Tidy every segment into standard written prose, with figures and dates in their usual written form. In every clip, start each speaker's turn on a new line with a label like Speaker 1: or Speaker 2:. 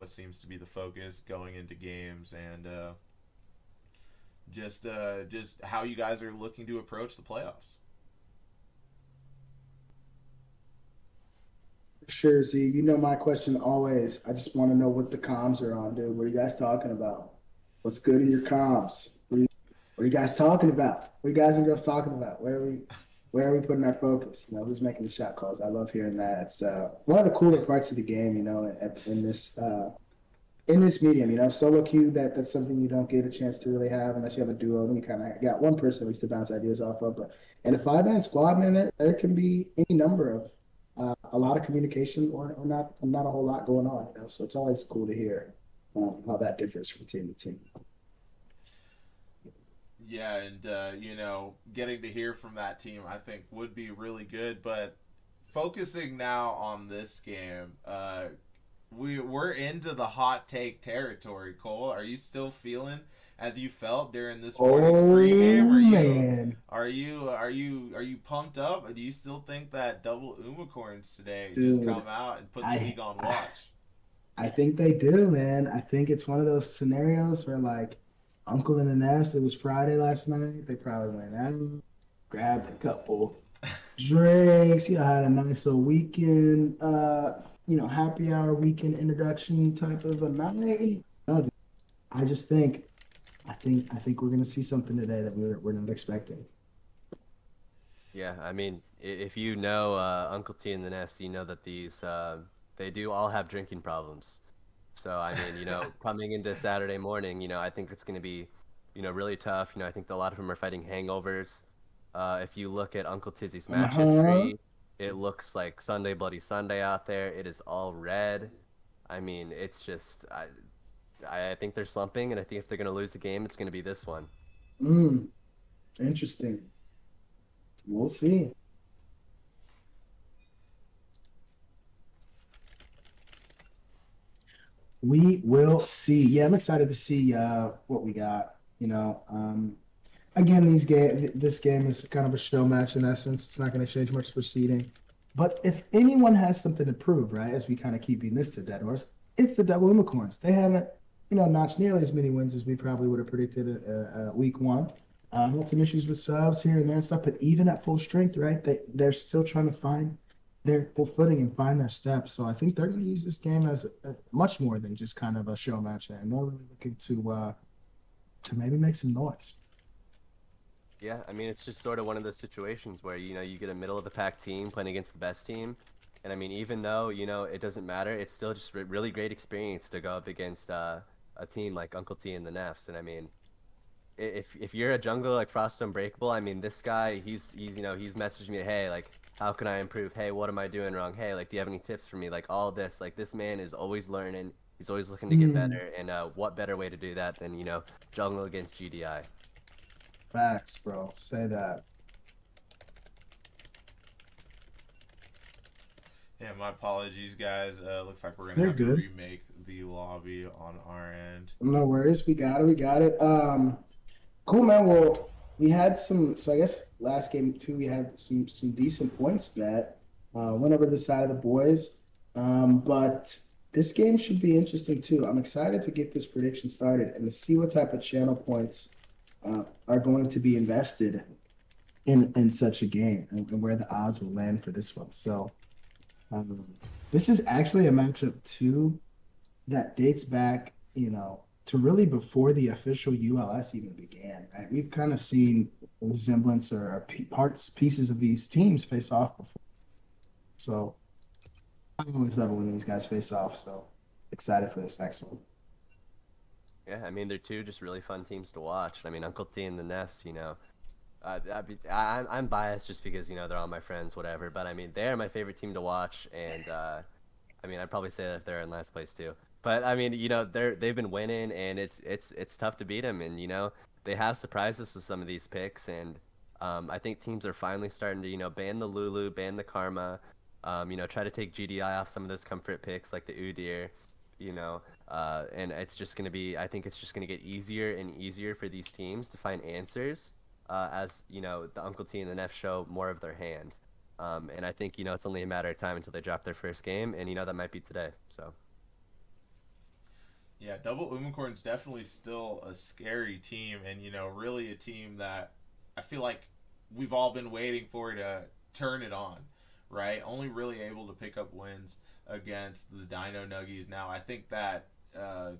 Speaker 1: what seems to be the focus going into games, and just how you guys are looking to approach the playoffs.
Speaker 2: Sure, Z. You know my question always. I just want to know what the comms are on, dude. What are you guys talking about? What's good in your comms? What are you guys talking about? What are you guys and girls talking about? Where are we putting our focus? You know, who's making the shot calls? I love hearing that. It's one of the cooler parts of the game, you know, in this medium, you know, solo queue, that's something you don't get a chance to really have unless you have a duo. Then you kind of got one person at least to bounce ideas off of. But in a five-man squad, man, there can be any number of a lot of communication or not a whole lot going on, you know. So it's always cool to hear how that differs from team to team.
Speaker 1: Yeah, and getting to hear from that team, I think, would be really good. But focusing now on this game, we're into the hot take territory. Cole, are you still feeling as you felt during this morning's pregame?
Speaker 2: Oh man,
Speaker 1: Are you pumped up? Do you still think that double Umacorns today just
Speaker 2: dude,
Speaker 1: come out and put the
Speaker 2: I,
Speaker 1: league on
Speaker 2: I
Speaker 1: watch?
Speaker 2: I think they do, man. I think it's one of those scenarios where like Uncle and the Nest, it was Friday last night. They probably went out, grabbed a couple drinks, you know, had a nice little weekend, happy hour weekend introduction type of a night. No, dude, I just think I think we're gonna see something today that we're not expecting.
Speaker 3: Yeah, I mean, if you know Uncle T and the Nest, you know that these they do all have drinking problems. So I mean, coming into Saturday morning, I think it's going to be, really tough. I think a lot of them are fighting hangovers. If you look at Uncle Tizzy's match
Speaker 2: Uh-huh.
Speaker 3: history, it looks like Sunday Bloody Sunday out there. It is all red. I mean, it's just I think they're slumping, and I think if they're going to lose the game, it's going to be this one.
Speaker 2: Mm, interesting. We'll see. We will see. Yeah, I'm excited to see what we got. Again, this game is kind of a show match in essence. It's not going to change much proceeding. But if anyone has something to prove, right, as we kind of keeping this to dead horse, it's the Devil Umacorns. They haven't, notched nearly as many wins as we probably would have predicted week one. Had some issues with subs here and there and stuff, but even at full strength, right, they're still trying to find their footing and find their steps. So I think they're going to use this game as much more than just kind of a show match, and they're really looking to maybe make some noise.
Speaker 3: Yeah, I mean, it's just sort of one of those situations where, you get a middle of the pack team playing against the best team. And I mean, even though, it doesn't matter, it's still just a really great experience to go up against a team like Uncle T and the Nefs. And I mean, if you're a jungler like Frost Unbreakable, I mean, this guy, he's messaged me, hey, like, how can I improve? Hey, what am I doing wrong? Hey, like, do you have any tips for me? Like, all this, like, this man is always learning. He's always looking to get
Speaker 2: Mm,
Speaker 3: better. And what better way to do that than, jungle against GDI?
Speaker 2: facts, bro. Say that.
Speaker 1: Yeah, my apologies, guys. Looks like we're gonna
Speaker 2: They're
Speaker 1: have to
Speaker 2: good.
Speaker 1: remake the lobby on our end.
Speaker 2: No worries. We got it. We got it. Cool, man. Well, we had some. So I guess last game too, we had some decent points bet. Went over the side of the boys. But this game should be interesting too. I'm excited to get this prediction started and to see what type of channel points are going to be invested in such a game and where the odds will land for this one. So um, this is actually a matchup too that dates back, to really before the official ULS even began. Right? We've kind of seen resemblance or pieces of these teams face off before. So I always love it when these guys face off. So excited for this next one.
Speaker 3: Yeah, I mean, they're two just really fun teams to watch. I mean, Uncle T and the Nefs, I'm biased just because, they're all my friends, whatever. But I mean, they're my favorite team to watch. And I mean, I'd probably say that if they're in last place too. But I mean, they've been winning, and it's tough to beat them. And they have surprised us with some of these picks. And I think teams are finally starting to ban the Lulu, ban the Karma, try to take GDI off some of those comfort picks like the Udyr. And it's just going to be, I think it's just going to get easier and easier for these teams to find answers as, the Uncle T and the Neff show more of their hand. And I think, it's only a matter of time until they drop their first game, and, that might be today. So,
Speaker 1: Yeah, Double Umacorns definitely still a scary team, and really a team that I feel like we've all been waiting for to turn it on, right? Only really able to pick up wins against the Dino Nuggies. Now, I think that a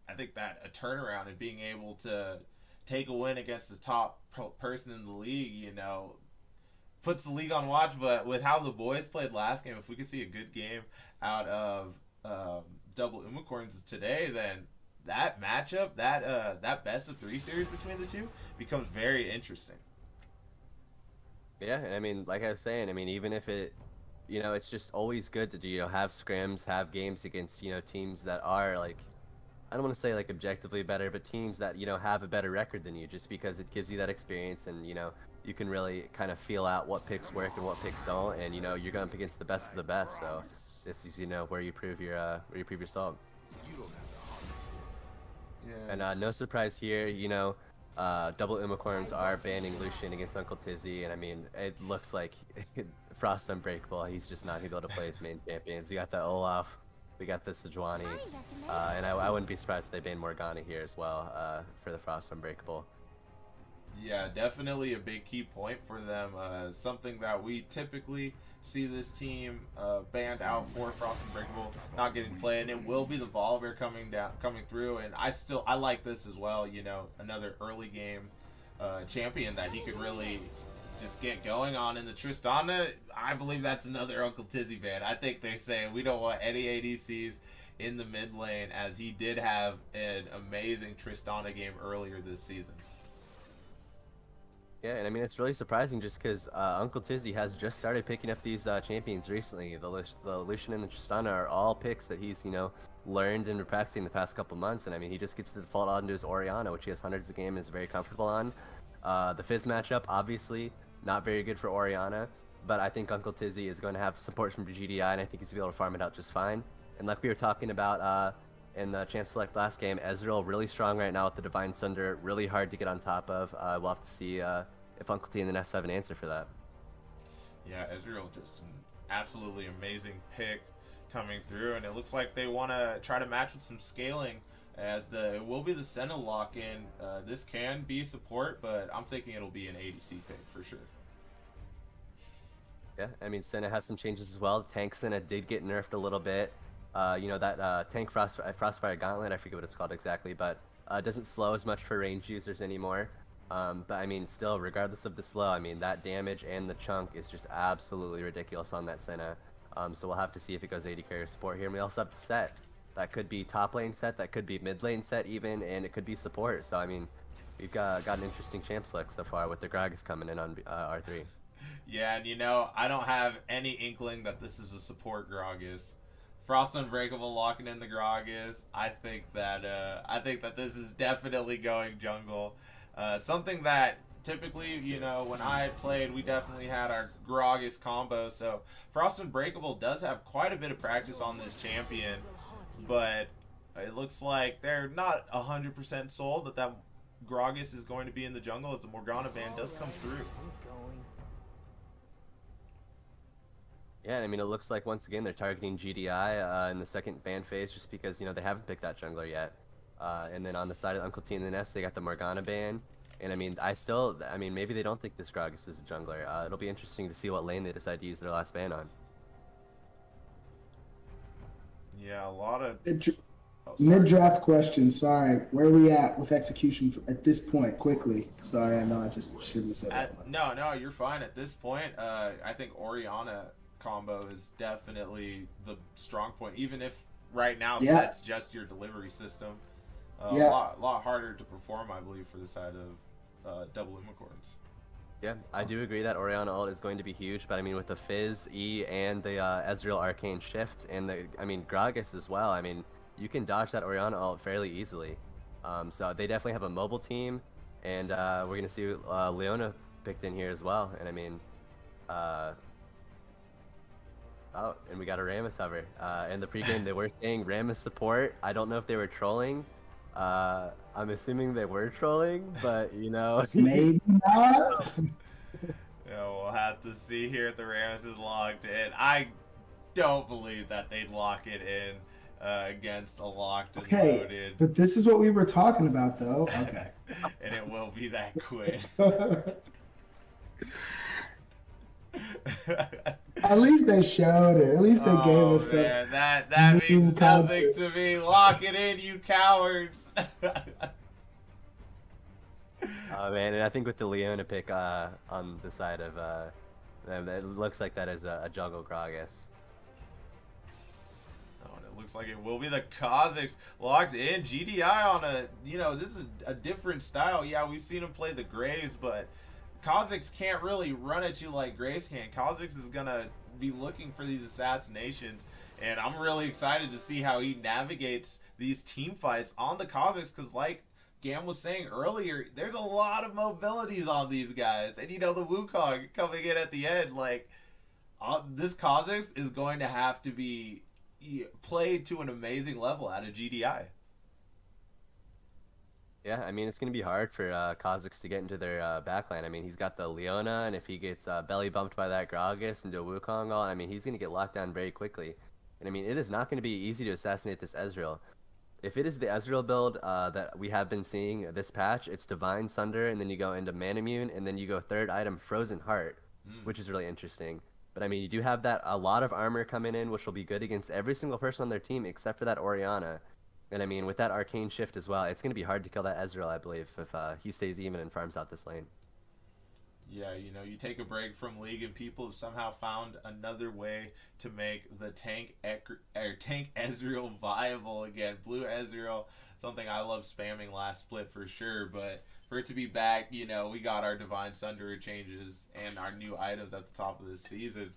Speaker 1: turnaround and being able to take a win against the top person in the league, puts the league on watch. But with how the boys played last game, if we could see a good game out of Double Umacorns today, then that matchup, that best of 3 series between the two becomes very interesting.
Speaker 3: Yeah, and I mean, like I was saying, I mean, even if it's just always good to do, have scrims, have games against, teams that are like, I don't want to say like objectively better, but teams that, have a better record than you, just because it gives you that experience, and, you can really kind of feel out what picks work and what picks don't, and, you're going up against the best of the best, so this is, where you prove your salt. And no surprise here, Double Umacorns are banning Lucian against Uncle Tizzy, and I mean, it looks like Frost Unbreakable, he's just not going to be able to play his main champions. You got the Olaf, we got the Sejuani, and I wouldn't be surprised if they ban Morgana here as well for the Frost Unbreakable.
Speaker 1: Yeah, definitely a big key point for them. Something that we typically see this team banned out for Frost Unbreakable not getting played, and it will be the Volibear coming through. And I like this as well. Another early game champion that he could really just get going on in the Tristana. I believe that's another Uncle Tizzy ban. I think they're saying we don't want any ADCs in the mid lane, as he did have an amazing Tristana game earlier this season.
Speaker 3: Yeah, and I mean, it's really surprising just because Uncle Tizzy has just started picking up these champions recently. The Lucian and the Tristana are all picks that he's, learned and been practicing the past couple months. And I mean, he just gets to default onto his Orianna, which he has hundreds of games, is very comfortable on. The Fizz matchup, obviously, not very good for Orianna, but I think Uncle Tizzy is going to have support from GDI, and I think he's going to be able to farm it out just fine. And like we were talking about in the Champ Select last game, Ezreal really strong right now with the Divine Sunder, really hard to get on top of. We'll have to see if Uncle T and the Neffs have an answer for that.
Speaker 1: Yeah, Ezreal just an absolutely amazing pick coming through, and it looks like they want to try to match with some scaling, as it will be the Senna lock-in. This can be support, but I'm thinking it'll be an ADC pick for sure.
Speaker 3: Yeah, I mean, Senna has some changes as well. Tank Senna did get nerfed a little bit. That Tank Frostfire Gauntlet, I forget what it's called exactly, but doesn't slow as much for ranged users anymore. But I mean, still, regardless of the slow, I mean, that damage and the chunk is just absolutely ridiculous on that Senna. So we'll have to see if it goes AD carry support here. And we also have the set. That could be top lane set, that could be mid lane set even, and it could be support. So I mean, we've got an interesting champ select so far with the Gragas coming in on R3.
Speaker 1: Yeah, and I don't have any inkling that this is a support Gragas. Frost Unbreakable locking in the Gragas. I think that this is definitely going jungle. Something that typically, when I played, we definitely had our Gragas combo. So Frost Unbreakable does have quite a bit of practice on this champion, but it looks like they're not 100% sold that Gragas is going to be in the jungle, as the Morgana ban does come through.
Speaker 3: Yeah, I mean, it looks like once again they're targeting GDI in the second ban phase, just because they haven't picked that jungler yet. And then on the side of Uncle T and the Neffs, they got the Morgana ban. And I mean, maybe they don't think this Gragas is a jungler. It'll be interesting to see what lane they decide to use their last ban on.
Speaker 1: Yeah, a lot of
Speaker 2: mid-draft question. Sorry, where are we at with execution at this point? Quickly. Sorry, I know I just shouldn't have said that.
Speaker 1: No, you're fine at this point. I think Orianna combo is definitely the strong point, even if right now set's just your delivery system. A lot harder to perform, I believe, for the side of Double Umacorns.
Speaker 3: Yeah, I do agree that Orianna ult is going to be huge, but I mean, with the Fizz, E, and the Ezreal Arcane Shift, and Gragas as well, I mean, you can dodge that Orianna ult fairly easily. So they definitely have a mobile team, and we're going to see Leona picked in here as well. And I mean, oh, and we got a Rammus hover. In the pregame, they were saying Rammus support. I don't know if they were trolling. I'm assuming they were trolling, but
Speaker 2: maybe not.
Speaker 1: Yeah, we'll have to see here if the Rammus is logged in. I don't believe that they'd lock it in. against a locked and
Speaker 2: Okay,
Speaker 1: loaded.
Speaker 2: but this is what we were talking about, though. Okay.
Speaker 1: And it will be that Quinn.
Speaker 2: At least they showed it. At least they gave
Speaker 1: Oh
Speaker 2: us some
Speaker 1: man, that means
Speaker 2: meme
Speaker 1: nothing
Speaker 2: content.
Speaker 1: to me. Lock it in, you cowards.
Speaker 3: Oh man, and I think with the Leona pick on the side of it looks like that is a jungle Gragas.
Speaker 1: Oh, and it looks like it will be the Kazakhs locked in. GDI on a, this is a different style. Yeah, we've seen him play the Graves, but Kazakhs can't really run at you like Graves can. Kazakhs is going to be looking for these assassinations, and I'm really excited to see how he navigates these team fights on the Kazakhs, because like Gam was saying earlier, there's a lot of mobilities on these guys. And, the Wukong coming in at the end, like, this Kazakhs is going to have to be played to an amazing level out of GDI.
Speaker 3: Yeah, I mean, it's going to be hard for Kazakhs to get into their backline. I mean, he's got the Leona, and if he gets belly bumped by that Gragas into a Wukong, I mean, he's going to get locked down very quickly. And I mean, it is not going to be easy to assassinate this Ezreal. If it is the Ezreal build that we have been seeing this patch, it's Divine Sunder, and then you go into Manamune, and then you go third item Frozen Heart, which is really interesting. But I mean, you do have that a lot of armor coming in, which will be good against every single person on their team except for that Orianna. And I mean, with that Arcane Shift as well, it's going to be hard to kill that Ezreal, I believe, if he stays even and farms out this lane.
Speaker 1: Yeah, you take a break from League and people have somehow found another way to make the tank Ezreal viable again. Blue Ezreal, something I love spamming last split for sure, but for it to be back, we got our Divine Sunderer changes and our new items at the top of this season.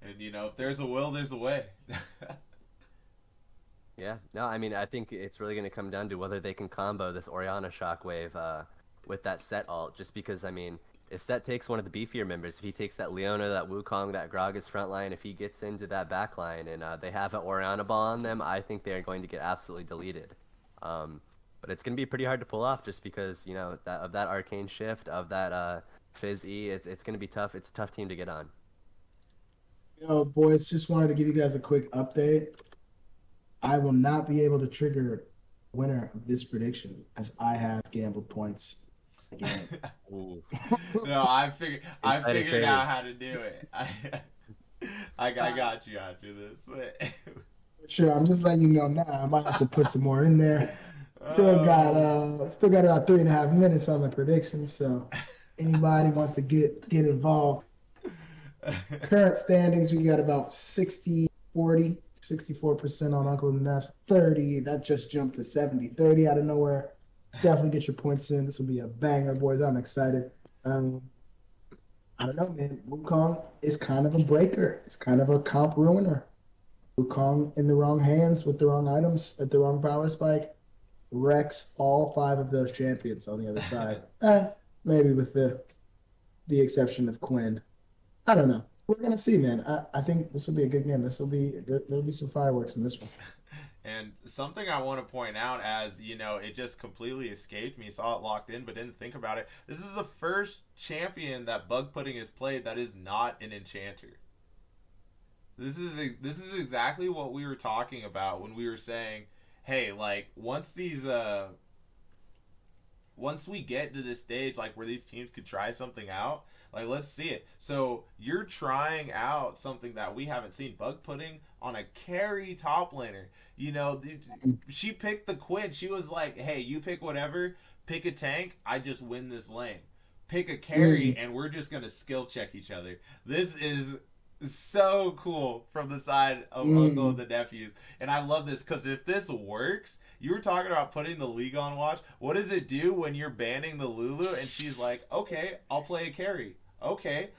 Speaker 1: And, if there's a will, there's a way.
Speaker 3: Yeah, no, I mean, I think it's really going to come down to whether they can combo this Orianna Shockwave with that Set ult, just because, I mean, if Set takes one of the beefier members, if he takes that Leona, that Wukong, that Gragas front line, if he gets into that back line and they have an Orianna ball on them, I think they're going to get absolutely deleted. But it's going to be pretty hard to pull off just because, of that Arcane Shift, of that Fizz E, it's going to be tough. It's a tough team to get on.
Speaker 2: Boys, just wanted to give you guys a quick update. I will not be able to trigger winner of this prediction as I have gambled points again.
Speaker 1: No, I figured out how to do it. I got you after this. But
Speaker 2: sure, I'm just letting you know now. I might have to put some more in there. Still got about 3.5 minutes on the prediction, so anybody wants to get involved. Current standings, we got about 60-40, 64% on Uncle Neff's 30. That just jumped to 70-30 out of nowhere. Definitely get your points in. This will be a banger, boys. I'm excited. I don't know, man. Wukong is kind of a breaker. It's kind of a comp ruiner. Wukong in the wrong hands with the wrong items at the wrong power spike wrecks all 5 of those champions on the other side. Maybe with the exception of Quinn. I don't know. We're gonna see, man. I think this will be a good game. There'll be some fireworks in this one.
Speaker 1: And something I want to point out, as it just completely escaped me. Saw it locked in, but didn't think about it. This is the first champion that Bug Pudding has played that is not an enchanter. This is exactly what we were talking about when we were saying, hey, like once we get to this stage, like where these teams could try something out, like let's see it. So you're trying out something that we haven't seen. Bug Pudding on a carry top laner. She picked the Quinn. She was like, hey, you pick whatever. Pick a tank. I just win this lane. Pick a carry, and we're just gonna skill check each other. This is so cool from the side of Uncle and the Nephews. And I love this because if this works, you were talking about putting the league on watch. What does it do when you're banning the Lulu and she's like, okay, I'll play a carry. Okay,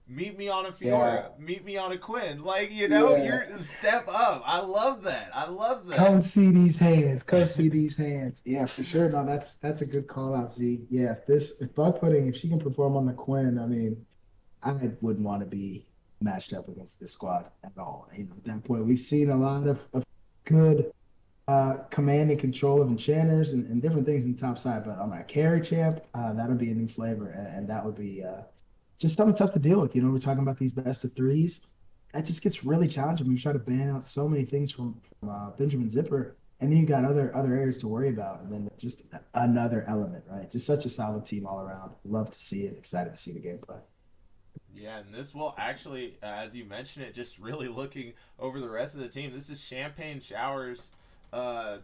Speaker 1: meet me on a Fiora. Meet me on a Quinn. Like, you're step up. I love that.
Speaker 2: Come see these hands. Yeah, for sure. No, that's a good call out, Z. Yeah, if Bug Pudding, if she can perform on the Quinn, I mean, I wouldn't want to be matched up against this squad at all. At that point, we've seen a lot of good command and control of enchanters and different things in the top side, but on our carry champ, that'll be a new flavor, and that would be just something tough to deal with. We're talking about these best of threes. that just gets really challenging when you try to ban out so many things from Benjamin Zipper, and then you got other areas to worry about, and then just another element, right? Just such a solid team all around. Love to see it. Excited to see the gameplay.
Speaker 1: Yeah, and this will actually, as you mentioned it, just really looking over the rest of the team. This is Champagne Showers.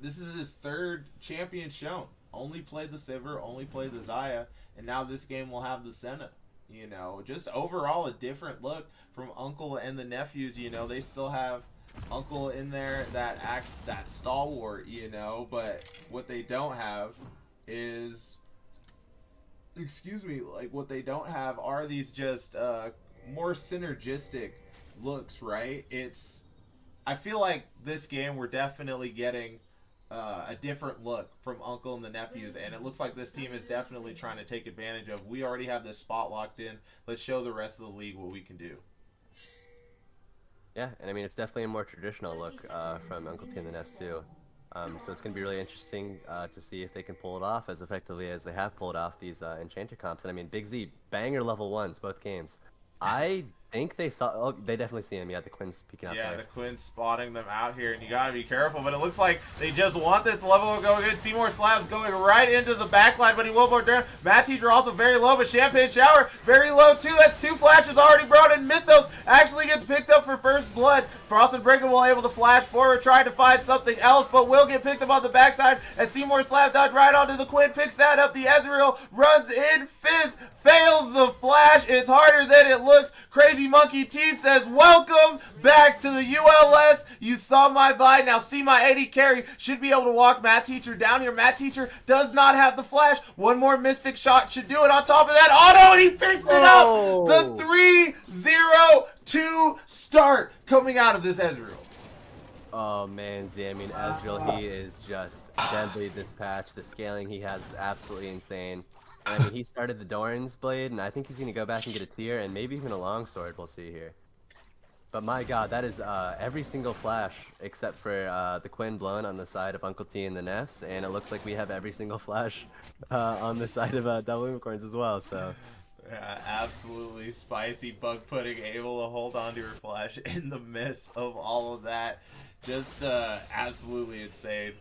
Speaker 1: This is his third champion shown. Only played the Sivir, only played the Zaya, and now this game will have the Senna. You know, just overall a different look from Uncle and the Nephews. You know, they still have Uncle in there, that stalwart. You know, but what they don't have is, excuse me, like what they don't have are these just more synergistic looks, right? I feel like this game we're definitely getting a different look from Uncle and the Nephews, and it looks like this team is definitely trying to take advantage of. We already have this spot locked in. Let's show the rest of the league what we can do.
Speaker 3: Yeah, and I mean, it's definitely a more traditional look from Uncle T and the Nefs too. So it's going to be really interesting to see if they can pull it off as effectively as they have pulled off these Enchanter comps. And I mean, Big Z, banger level 1s, both games. I think they saw, oh, they definitely see him. Yeah, the Quinn's peeking out there.
Speaker 1: Yeah, the Quinn's spotting them out here, and you got to be careful. But it looks like they just want this level to go good. Seymour Slabs going right into the backline, but he will go down. Matt Teacher also very low, but Champagne Shower very low too. That's 2 flashes already brought in. Mythos actually gets picked up for first blood. Frost and Breakable able to flash forward, trying to find something else, but will get picked up on the backside as Seymour Slabs dodge right onto the Quinn, picks that up. The Ezreal runs in. Fizz fails the flash. It's harder than it looks. Crazy Monkey T says, welcome back to the ULS. You saw my vibe. Now see my 80 carry. Should be able to walk Matt Teacher down here. Matt Teacher does not have the flash. One more Mystic shot should do it. On top of that, auto, and he picks it up. The 3-0-2 start coming out of this Ezreal.
Speaker 3: Oh man, Z, I mean, Ezreal, he is just deadly this patch. The scaling he has is absolutely insane. I mean, he started the Doran's Blade, and I think he's going to go back and get a tier, and maybe even a longsword, we'll see here. But my god, that is every single flash, except for the Quinn blown on the side of Uncle T and the Nefs, and it looks like we have every single flash on the side of Double Umacorns as well, so...
Speaker 1: Yeah, absolutely spicy. Bug Pudding able to hold on to her flash in the midst of all of that. Just absolutely insane.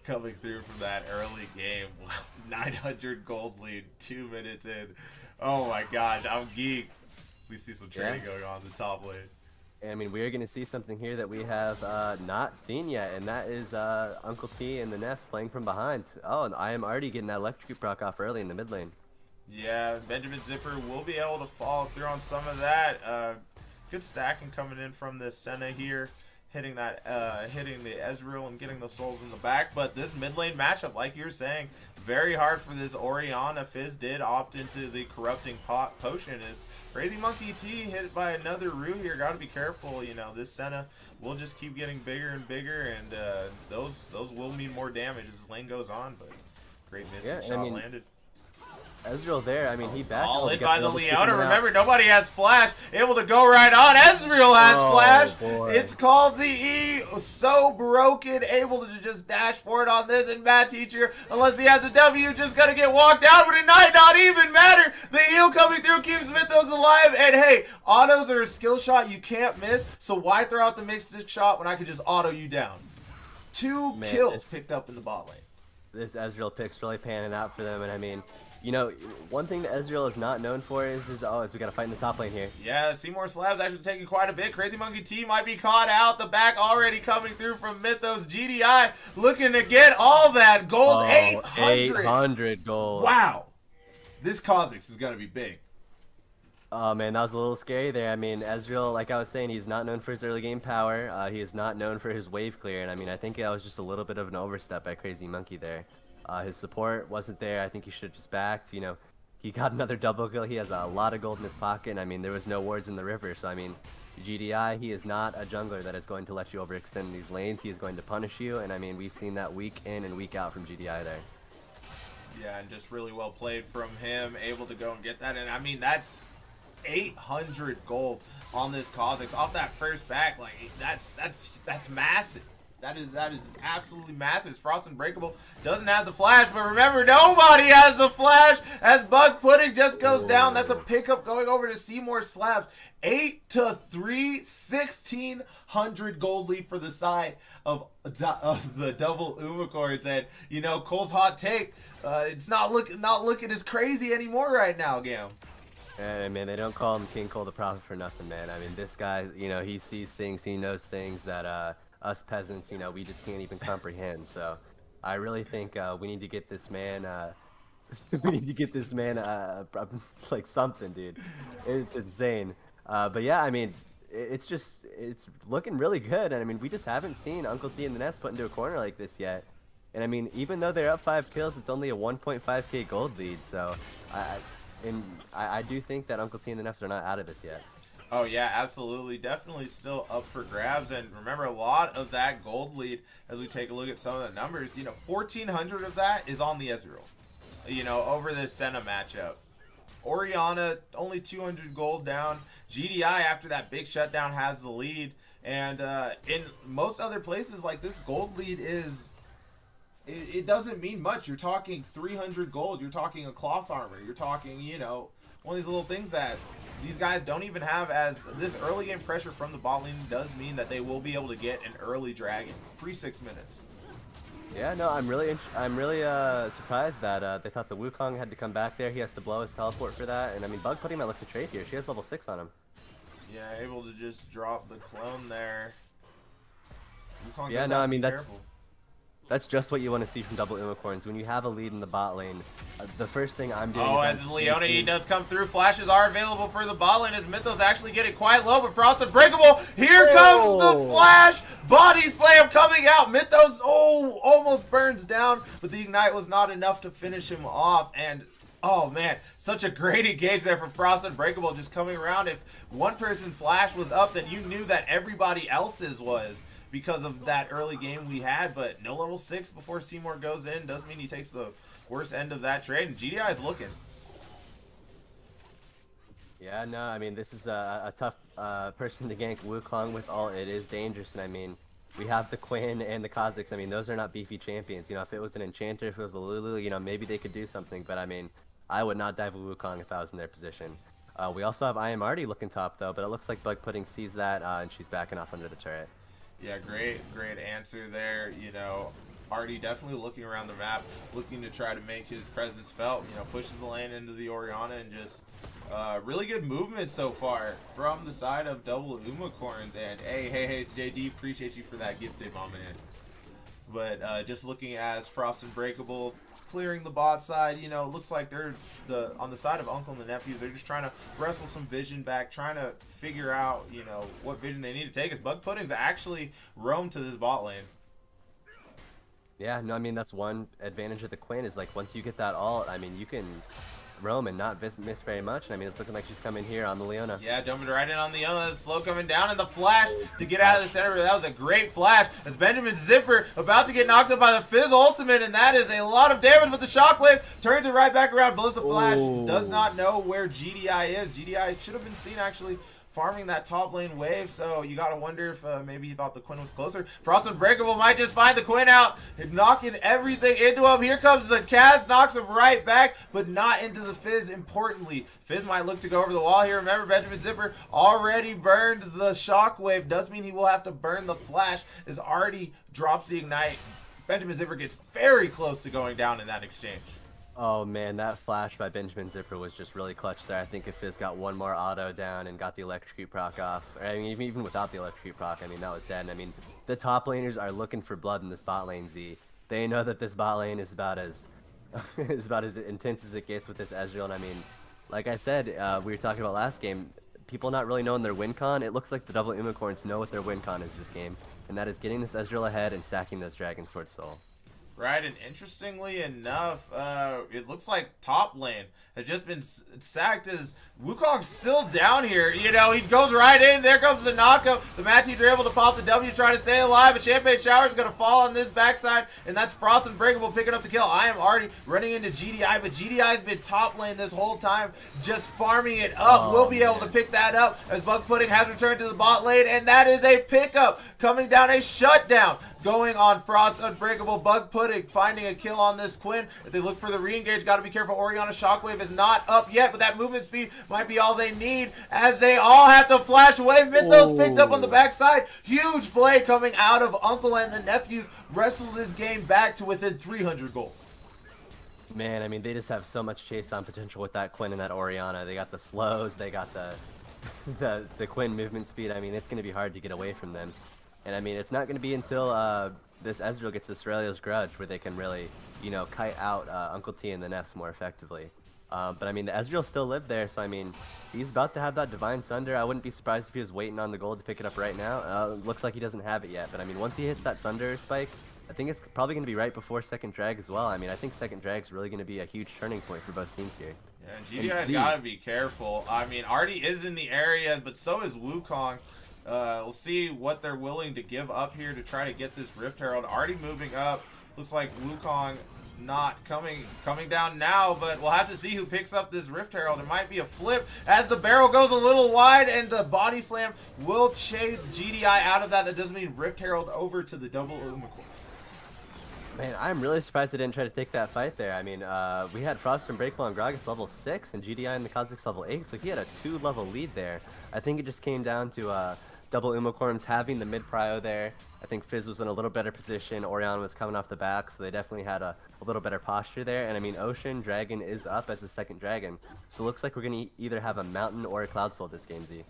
Speaker 1: Coming through from that early game. 900 gold lead, 2 minutes in. Oh my gosh, I'm geeked. So we see some trading going on in the top lane.
Speaker 3: I mean, we are going to see something here that we have not seen yet, and that is Uncle T and the Nefs playing from behind. Oh, and I am already getting that electric proc off early in the mid lane.
Speaker 1: Yeah, Benjamin Zipper will be able to follow through on some of that. Good stacking coming in from this Senna here. Hitting the Ezreal and getting the souls in the back. But this mid lane matchup, like you were saying, very hard for this Orianna. Fizz did opt into the corrupting potion. Is Crazy Monkey T hit by another Rue here? Got to be careful. You know, this Senna will just keep getting bigger and bigger, and those will mean more damage as lane goes on. But great Mystic shot landed.
Speaker 3: Ezreal there, I mean, he backed.
Speaker 1: All in by the Leona. Remember, nobody has flash. Able to go right on. Ezreal has flash.
Speaker 3: Boy.
Speaker 1: It's called the E. So broken. Able to just dash for it on this. And Matt Teacher, unless he has a W, just going to get walked out. But it might not even matter. The heal coming through keeps Mythos alive. And hey, autos are a skill shot you can't miss. So why throw out the Mystic shot when I could just auto you down? 2 kills picked up in the bot lane.
Speaker 3: This Ezreal pick's really panning out for them. And I mean... You know, one thing that Ezreal is not known for is we got to fight in the top lane here.
Speaker 1: Yeah, Seymour Slabs actually taking quite a bit. Crazy Monkey T might be caught out. The back already coming through from Mythos. GDI looking to get all that gold. 800.
Speaker 3: 800 gold.
Speaker 1: Wow. This Kha'Zix is going to be big.
Speaker 3: Oh, man, that was a little scary there. I mean, Ezreal, like I was saying, he's not known for his early game power. He is not known for his wave clear. And, I mean, I think that was just a little bit of an overstep by Crazy Monkey there. His support wasn't there. I think he should have just backed. You know, he got another double kill. He has a lot of gold in his pocket. And, I mean, there was no wards in the river. So, I mean, GDI, he is not a jungler that is going to let you overextend these lanes. He is going to punish you. And, I mean, we've seen that week in and week out from GDI there.
Speaker 1: Yeah, and just really well played from him. Able to go and get that. And, I mean, that's 800 gold on this Kha'Zix off that first back. Like, that's massive. That is absolutely massive. Frost Unbreakable doesn't have the flash, but remember, nobody has the flash as Bug Pudding just goes down. That's a pickup going over to Seymour Slabs. 8-3, 1,600 gold lead for the side of the double Umacorns. And you know, Cole's hot take, it's not looking as crazy anymore right now, Gam.
Speaker 3: Yeah, man, they don't call him King Cole the Prophet for nothing, man. I mean, this guy, you know, he sees things, he knows things that us peasants, you know, we just can't even comprehend. So I really think we need to get this man, like something, dude. It's insane. But yeah, I mean, it's looking really good. And I mean, we just haven't seen Uncle T and the Nest put into a corner like this yet. And I mean, even though they're up 5 kills, it's only a 1.5k gold lead. So I do think that Uncle T and the Nest are not out of this yet.
Speaker 1: Oh yeah, absolutely. Definitely still up for grabs. And remember, a lot of that gold lead, as we take a look at some of the numbers, you know, 1,400 of that is on the Ezreal, you know, over this Senna matchup. Orianna, only 200 gold down. GDI, after that big shutdown, has the lead. And in most other places like this, gold lead is... It doesn't mean much. You're talking 300 gold. You're talking a cloth armor. You're talking, you know, one of these little things that these guys don't even have. As this early game pressure from the bot lane does mean that they will be able to get an early dragon pre-6 minutes.
Speaker 3: Yeah, no, I'm really surprised that they thought the Wukong had to come back there. He has to blow his teleport for that. And I mean, Bug Pudding might look to trade here. She has level 6 on him.
Speaker 1: Yeah, able to just drop the clone there. Wukong
Speaker 3: yeah, no, I mean, that's just what you want to see from double Umacorns. When you have a lead in the bot lane, the first thing I'm doing
Speaker 1: as Leona, he does come through. Flashes are available for the bot lane as Mythos actually getting quite low, but Frost Unbreakable. Here comes the flash. Body slam coming out. Mythos, almost burns down, but the Ignite was not enough to finish him off. And oh man, such a great engage there from Frost Unbreakable, just coming around. If one person's flash was up, then you knew that everybody else's was, because of that early game we had. But no level 6 before Seymour goes in does mean he takes the worst end of that trade, and GDI is looking.
Speaker 3: Yeah, no, I mean, this is a tough person to gank Wukong with. All it is dangerous, and I mean, we have the Quinn and the Kazakhs. I mean, those are not beefy champions. You know, if it was an Enchanter, if it was a Lulu, you know, maybe they could do something, but I mean, I would not dive with Wukong if I was in their position. We also have I Am Artie looking top, though, but it looks like Bug Pudding sees that, and she's backing off under the turret.
Speaker 1: Yeah, great answer there. You know, Artie definitely looking around the map, looking to try to make his presence felt. You know, pushes the lane into the Orianna, and just really good movement so far from the side of double Umacorns. And hey, JD, appreciate you for that gifted, my man. But just looking as Frost Unbreakable, it's clearing the bot side. You know, it looks like they're on the side of Uncle and the Nephews. They're just trying to wrestle some vision back, trying to figure out, you know, what vision they need to take. As Bug Pudding's actually roamed to this bot lane.
Speaker 3: Yeah, no, I mean, that's one advantage of the Quinn is, like, once you get that ult, I mean, you can roam and not miss very much. And I mean, it's looking like she's coming here on the Leona.
Speaker 1: Yeah, jumping right in on the Leona. Slow coming down, and the flash to get out of the center. That was a great flash as Benjamin Zipper about to get knocked up by the Fizz ultimate, and that is a lot of damage. But the Shockwave turns it right back around. Ballista Flash does not know where GDI is. GDI should have been seen actually farming that top lane wave, so you gotta wonder if maybe he thought the Quinn was closer. Frost Unbreakable might just find the Quinn out, knocking everything into him. Here comes the Kaz, knocks him right back, but not into the Fizz, importantly. Fizz might look to go over the wall here. Remember, Benjamin Zipper already burned the Shockwave. Does mean he will have to burn the Flash, as already drops the Ignite. Benjamin Zipper gets very close to going down in that exchange.
Speaker 3: Oh man, that flash by Benjamin Zipper was just really clutch there. I think if Fizz got one more auto down and got the electrocute proc off, I mean, even without the electrocute proc, I mean, that was dead. And I mean, the top laners are looking for blood in this bot lane, Z. They know that this bot lane is about as intense as it gets with this Ezreal. And I mean, like I said, we were talking about last game, people not really knowing their win con. It looks like the double Umacorns know what their win con is this game, and that is getting this Ezreal ahead and stacking those dragons towards Soul.
Speaker 1: Right, and interestingly enough, it looks like top lane has just been sacked as Wukong's still down here. You know, he goes right in. There comes the knockup. The Mad Teams are able to pop the W, trying to stay alive, but Champagne Shower is going to fall on this backside, and that's Frost Unbreakable picking up the kill. I Am Artie running into GDI, but GDI's been top lane this whole time, just farming it up. We'll be able to pick that up as Bug Pudding has returned to the bot lane, and that is a pickup coming down, a shutdown going on Frost Unbreakable. Bug Pudding finding a kill on this Quinn as they look for the re-engage. Got to be careful. Orianna Shockwave is not up yet, but that movement speed might be all they need as they all have to flash away. Mythos picked up on the backside. Huge play coming out of Uncle and the Nephews. Wrestle this game back to within 300 gold.
Speaker 3: Man, I mean, they just have so much chase on potential with that Quinn and that Orianna. They got the slows, they got the Quinn movement speed. I mean, it's going to be hard to get away from them. And I mean, it's not going to be until this Ezreal gets Australia's Grudge where they can really, you know, kite out Uncle T and the Nefs more effectively. But I mean, the Ezreal still lived there, so I mean, he's about to have that Divine Sunder. I wouldn't be surprised if he was waiting on the gold to pick it up right now. Looks like he doesn't have it yet, but I mean, once he hits that Sunder spike, I think it's probably going to be right before second drag as well. I mean, I think second drag is really going to be a huge turning point for both teams here.
Speaker 1: Yeah, and GDI's got to be careful. I mean, Artie is in the area, but so is Wukong. We'll see what they're willing to give up here to try to get this Rift Herald. Artie moving up. Looks like Wukong not coming down now, but we'll have to see who picks up this Rift Herald. It might be a flip as the barrel goes a little wide, and the body slam will chase GDI out of that. That does mean Rift Herald over to the double Umacorns.
Speaker 3: Man, I'm really surprised they didn't try to take that fight there. I mean, we had Frost Unbreakable on Gragas level 6 and GDI and the Kha'Zix level 8, so he had a 2-level lead there. I think it just came down to double Umacorns having the mid prio there. I think Fizz was in a little better position. Orion was coming off the back, so they definitely had a little better posture there. And I mean, Ocean Dragon is up as the second dragon, so it looks like we're going to either have a Mountain or a Cloud Soul this game, Z.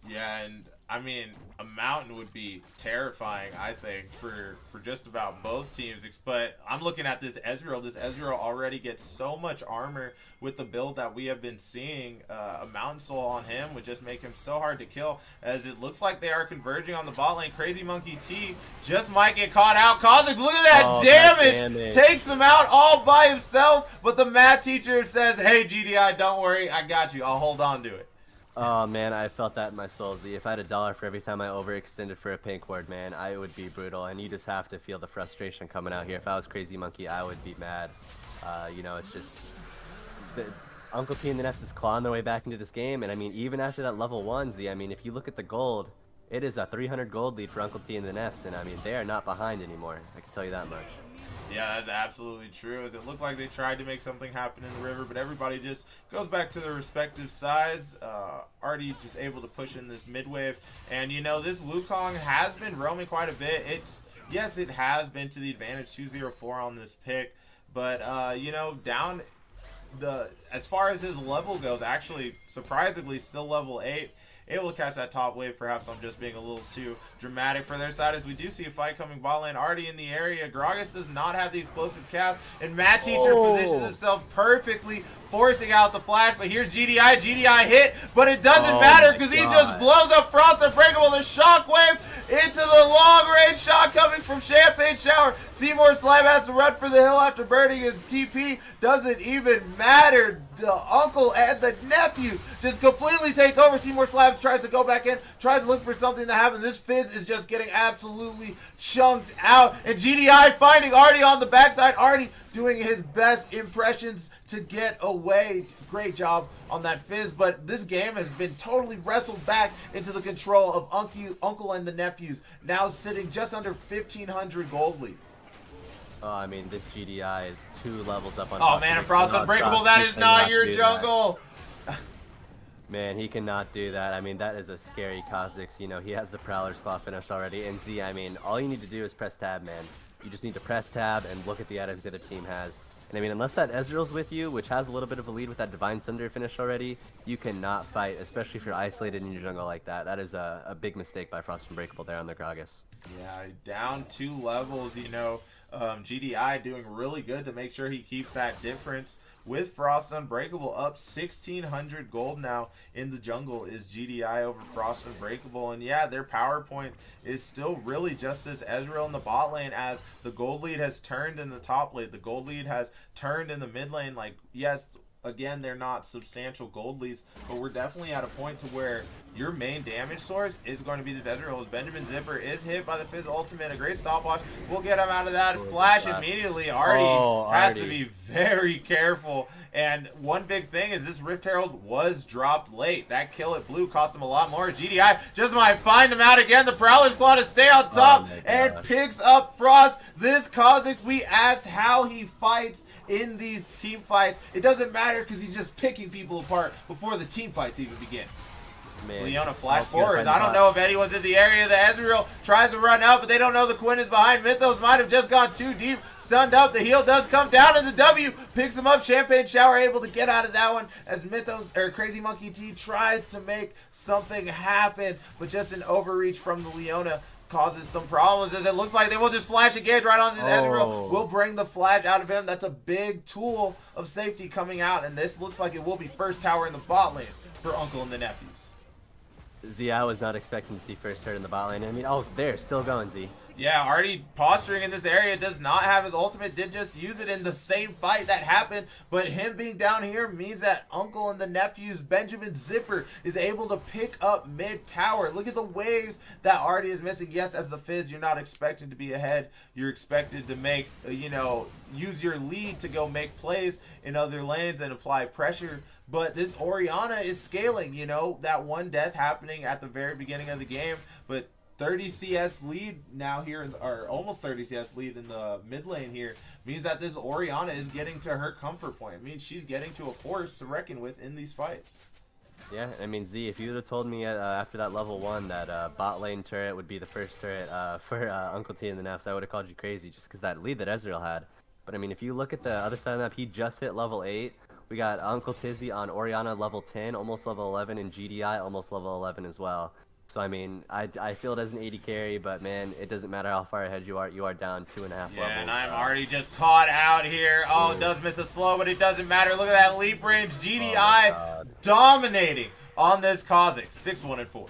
Speaker 1: Yeah, and I mean, a Mountain would be terrifying, I think, for just about both teams. But I'm looking at this Ezreal. This Ezreal already gets so much armor with the build that we have been seeing. A Mountain Soul on him would just make him so hard to kill, as it looks like they are converging on the bot lane. Crazy Monkey T just might get caught out. Kha'Zix, look at that damage! Takes him out all by himself, but the math teacher says, hey, GDI, don't worry, I got you. I'll hold on to it.
Speaker 3: Oh man, I felt that in my soul, Z. If I had $1 for every time I overextended for a pink ward, man, I would be brutal. And you just have to feel the frustration coming out here. If I was Crazy Monkey, I would be mad. You know, it's just Uncle T and the Nefs is clawing their way back into this game. And I mean, even after that level 1, Z, I mean, if you look at the gold, it is a 300 gold lead for Uncle T and the Nefs. And I mean, they are not behind anymore. I can tell you that much.
Speaker 1: Yeah, that's absolutely true, as it looked like they tried to make something happen in the river, but everybody just goes back to their respective sides. Artie just able to push in this mid wave, and you know, this Wukong has been roaming quite a bit. Yes, it has been to the advantage, 204 on this pick, but you know, down as far as his level goes, actually surprisingly still level 8. Able to catch that top wave. Perhaps I'm just being a little too dramatic for their side, as we do see a fight coming bot lane. Artie in the area. Gragas does not have the explosive cast, and Matt Teacher positions himself perfectly, forcing out the flash. But here's GDI. GDI hit, but it doesn't matter because he just blows up Frost Unbreakable. The shockwave into the long range shot coming from Champagne Shower. Seymour Slime has to run for the hill after burning his TP. Doesn't even matter. The uncle and the nephew just completely take over. Seymour Slabs tries to go back in, tries to look for something to happen. This Fizz is just getting absolutely chunked out. And GDI finding Artie on the backside. Artie doing his best impressions to get away. Great job on that Fizz. But this game has been totally wrestled back into the control of Uncle and the Nephews. Now sitting just under 1,500 gold lead.
Speaker 3: Oh, I mean, this GDI is 2 levels up on.
Speaker 1: Oh man, and Frost Unbreakable, that is not your jungle.
Speaker 3: Man, he cannot do that. I mean, that is a scary Kha'Zix. You know, he has the Prowler's Claw finished already. And Z, I mean, all you need to do is press tab, man. You just need to press tab and look at the items that a team has. And I mean, unless that Ezreal's with you, which has a little bit of a lead with that Divine Sunder finished already, you cannot fight, especially if you're isolated in your jungle like that. That is a big mistake by Frost Unbreakable there on their Gragas.
Speaker 1: Yeah, down 2 levels, you know. GDI doing really good to make sure he keeps that difference. With Frost Unbreakable up 1,600 gold now in the jungle is GDI over Frost Unbreakable. And yeah, their power point is still really just this Ezreal in the bot lane, as the gold lead has turned in the top lane. The gold lead has turned in the mid lane. Like, yes, again, they're not substantial gold leads, but we're definitely at a point to where your main damage source is going to be this Ezreal. As Benjamin Zipper is hit by the Fizz ultimate, a great stopwatch. We'll get him out of that. Flash immediately. Artie has to be very careful. And one big thing is this Rift Herald was dropped late. That kill at blue cost him a lot more. GDI just might find him out again. The Prowler's Claw to stay on top and picks up Frost. This Kha'Zix, we asked how he fights in these team fights. It doesn't matter because he's just picking people apart before the team fights even begin. Leona flash forwards. I don't know if anyone's in the area. The Ezreal tries to run out, but they don't know the Quinn is behind. Mythos might have just gone too deep. Stunned up. The heal does come down, and the W picks him up. Champagne Shower able to get out of that one as Mythos or Crazy Monkey T tries to make something happen, but just an overreach from the Leona causes some problems as it looks like they will just flash a gauge right on this Ezreal. Will bring the flash out of him. That's a big tool of safety coming out, and this looks like it will be first tower in the bot lane for Uncle and the Nephews.
Speaker 3: Z, I was not expecting to see first turret in the bot lane. I mean, there, still going, Z.
Speaker 1: Yeah, already posturing in this area, does not have his ultimate, did just use it in the same fight that happened, but him being down here means that Uncle and the Nephews, Benjamin Zipper, is able to pick up mid-tower. Look at the waves that Artie is missing. Yes, as the Fizz, you're not expected to be ahead. You're expected to make, use your lead to go make plays in other lanes and apply pressure. But this Orianna is scaling, that one death happening at the very beginning of the game. But 30 CS lead now here, or almost 30 CS lead in the mid lane here, means that this Orianna is getting to her comfort point. It means she's getting to a force to reckon with in these fights.
Speaker 3: Yeah, I mean, Z, if you would have told me after that level 1 that bot lane turret would be the first turret for Uncle T and the Nefs, I would have called you crazy just because that lead that Ezreal had. But I mean, if you look at the other side of the map, he just hit level 8. We got Uncle Tizzy on Orianna level 10, almost level 11, and GDI almost level 11 as well. So, I mean, I feel it as an 80 carry, but, man, it doesn't matter how far ahead you are down 2.5 levels.
Speaker 1: Yeah, and I'm already just caught out here. Oh, it does miss a slow, but it doesn't matter. Look at that leap range. GDI dominating on this Kha'Zix. 6-1-4.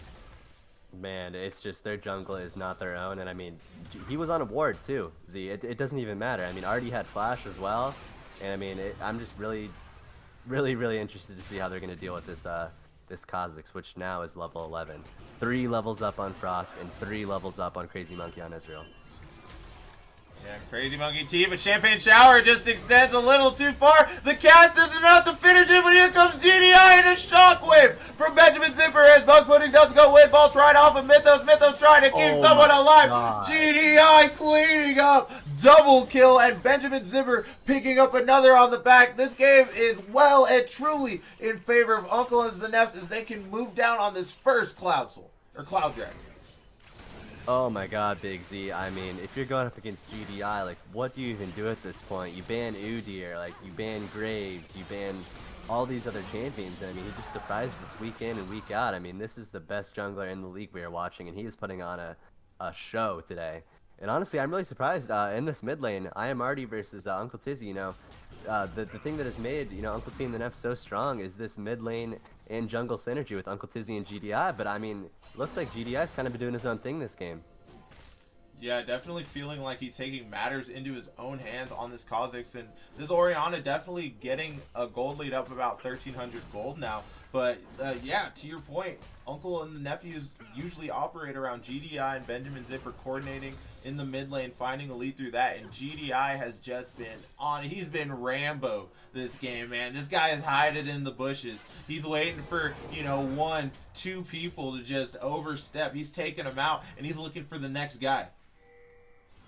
Speaker 3: Man, it's just their jungle is not their own, and, I mean, he was on a ward, too, Z. It doesn't even matter. I mean, Artie had flash as well, and, I mean, I'm just really interested to see how they're going to deal with this this Kha'Zix, which now is level 11. 3 levels up on Frost and 3 levels up on Crazy Monkey on Ezreal.
Speaker 1: Yeah, Crazy Monkey T, but Champagne Shower just extends a little too far. The cast isn't enough to finish it, but here comes GDI and a shockwave from Benjamin Zipper as Bug Pudding does go win. Bolts right off of Mythos. Mythos trying to keep someone alive. GDI cleaning up. Double kill, and Benjamin Zipper picking up another on the back. This game is well and truly in favor of Uncle and the Nefs as they can move down on this first Cloud Soul, or Cloud Dragon.
Speaker 3: Oh my god, Big Z. I mean, if you're going up against GDI, like, what do you even do at this point? You ban Udyr, like, you ban Graves, you ban all these other champions. And, I mean, he just surprised us week in and week out. I mean, this is the best jungler in the league we are watching, and he is putting on a show today. And honestly, I'm really surprised in this mid lane. I am Artie versus Uncle Tizzy, the thing that has made, Uncle T and the Nef so strong is this mid lane and jungle synergy with Uncle Tizzy and GDI. But I mean, looks like GDI's kind of been doing his own thing this game.
Speaker 1: Yeah, definitely feeling like he's taking matters into his own hands on this Kha'Zix, and this Orianna definitely getting a gold lead up about 1,300 gold now. But yeah, to your point, Uncle and the Nephews usually operate around GDI and Benjamin Zipper coordinating in the mid lane, finding a lead through that. And GDI has just been on. He's been Rambo this game, man. This guy is hiding in the bushes. He's waiting for, 1, 2 people to just overstep. He's taking them out, and he's looking for the next guy.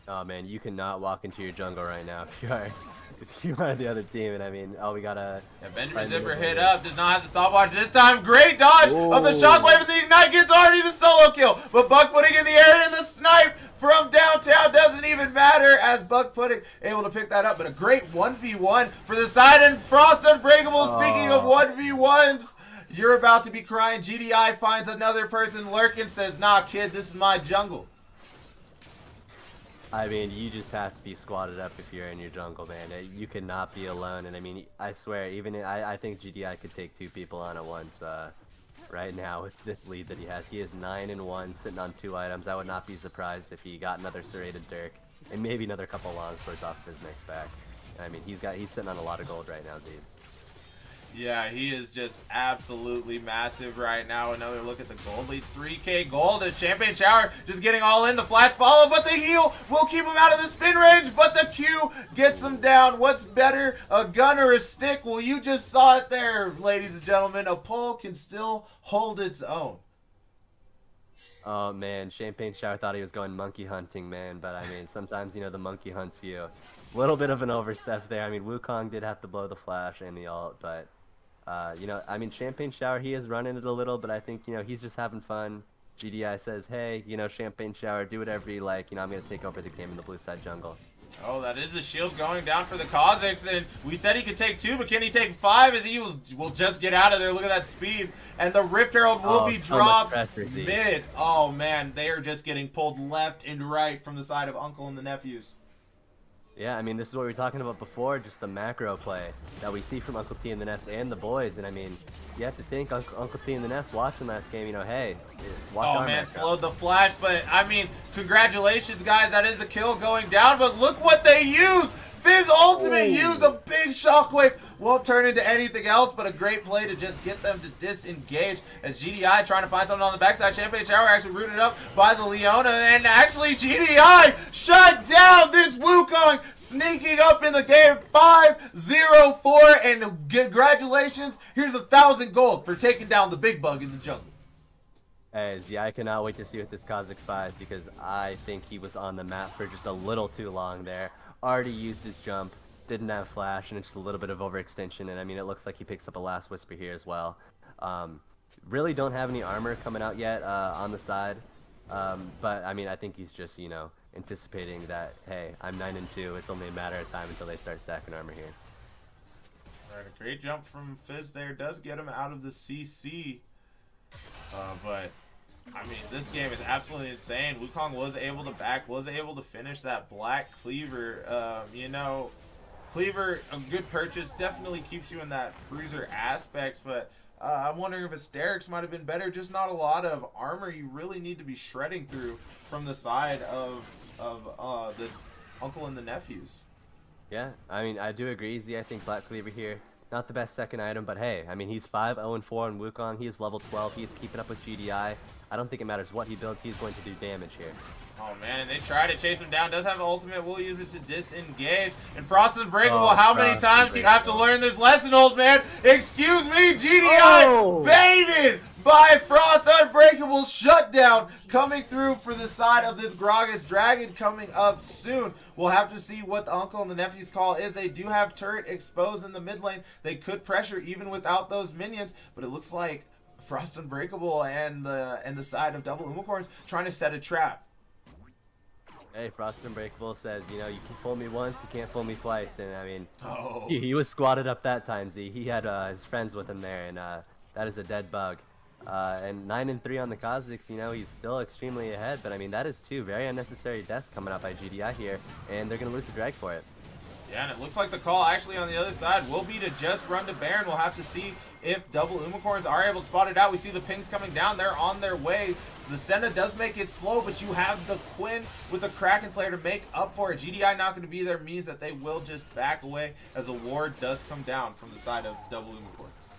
Speaker 3: Oh man, you cannot walk into your jungle right now if you are the other team. And I mean, we gotta.
Speaker 1: Yeah, Benjamin Zipper hit up, does not have the stopwatch this time. Great dodge of the shockwave, and the ignite gets already the solo kill. But Buck Pudding in the air, and the snipe from downtown doesn't even matter as Buck Pudding able to pick that up. But a great 1v1 for the side, and Frost Unbreakable. Speaking of 1v1s, you're about to be crying. GDI finds another person lurking, says, "Nah, kid, this is my jungle."
Speaker 3: I mean, you just have to be squatted up if you're in your jungle, man. You cannot be alone. And I mean, I swear, I think GDI could take 2 people on at once right now with this lead that he has. He is 9-1, sitting on 2 items. I would not be surprised if he got another serrated Dirk and maybe another couple long swords off of his next back. I mean, he's sitting on a lot of gold right now, Z.
Speaker 1: Yeah, he is just absolutely massive right now. Another look at the gold lead. 3K gold as Champagne Shower just getting all in. The flash follow, but the heal will keep him out of the spin range, but the Q gets him down. What's better, a gun or a stick? Well, you just saw it there, ladies and gentlemen. A pole can still hold its own.
Speaker 3: Oh man, Champagne Shower thought he was going monkey hunting, man. But I mean, sometimes the monkey hunts you. A little bit of an overstep there. I mean, Wukong did have to blow the flash and the ult, but I mean, Champagne Shower, he is running it a little, but I think he's just having fun. GDI says, hey, Champagne Shower, do whatever you like. I'm gonna take over the game in the blue side jungle.
Speaker 1: Oh, that is the shield going down for the Kazakhs, and we said he could take 2, but can he take 5 as he will just get out of there? Look at that speed, and the Rift Herald will be dropped mid. Oh, man, they are just getting pulled left and right from the side of Uncle and the Nephews.
Speaker 3: Yeah, I mean, this is what we were talking about before, just the macro play that we see from Uncle T and the Nefs and the boys, and I mean, you have to think Uncle T and the Nefs watching last game, hey, watch our macro.
Speaker 1: Slowed the flash, but I mean, congratulations, guys. That is a kill going down, but look what they used. Fizz ultimate used a big shockwave. Won't turn into anything else, but a great play to just get them to disengage as GDI trying to find something on the backside. Champagne Shower actually rooted up by the Leona, and actually GDI shut down this Wukong, sneaking up in the game 5-0-4, and congratulations. Here's 1,000 gold for taking down the big bug in the jungle.
Speaker 3: Hey, yeah, I cannot wait to see what this Kazakh buys because I think he was on the map for just a little too long there. Already used his jump, didn't have flash, and just a little bit of overextension, and I mean, it looks like he picks up a last whisper here as well. Really don't have any armor coming out yet on the side, but I mean, I think he's just, anticipating that, hey, I'm 9-2, it's only a matter of time until they start stacking armor here.
Speaker 1: All right, a great jump from Fizz there does get him out of the CC, but I mean, this game is absolutely insane. Wukong was able to finish that Black Cleaver. Cleaver, a good purchase, definitely keeps you in that bruiser aspect, but I'm wondering if Asterix might have been better. Just not a lot of armor you really need to be shredding through from the side of the Uncle and the Nephews. Yeah,
Speaker 3: I mean, I do agree, Z. I think Black Cleaver here, not the best second item, but hey, I mean, he's 5-0-4 on Wukong. He is level 12. He is keeping up with GDI. I don't think it matters what he builds. He's going to do damage here.
Speaker 1: Oh, man, and they try to chase him down. Does have an ultimate. We'll use it to disengage. And Frost Unbreakable, how many times you have to learn this lesson, old man? Excuse me, GDI baited by Frost Unbreakable. Shutdown coming through for the side of this Gragas Dragon coming up soon. We'll have to see what the Uncle and the Nephew's call is. They do have turret exposed in the mid lane. They could pressure even without those minions, but it looks like Frost Unbreakable and the side of Double Umacorns trying to set a trap.
Speaker 3: Hey, Frost Unbreakable says, you can fool me once, you can't fool me twice, and I mean, he was squatted up that time, Z. He had his friends with him there, and that is a dead bug. And 9-3 on the Kazakhs, he's still extremely ahead, but I mean, that is 2 very unnecessary deaths coming up by GDI here, and they're going to lose the drag for it.
Speaker 1: Yeah, and it looks like the call actually on the other side will be to just run to Baron. We'll have to see if Double Umacorns are able to spot it out. We see the pings coming down. They're on their way. The Senna does make it slow, but you have the Quinn with the Kraken Slayer to make up for it. GDI not going to be there means that they will just back away as the ward does come down from the side of Double Umacorns.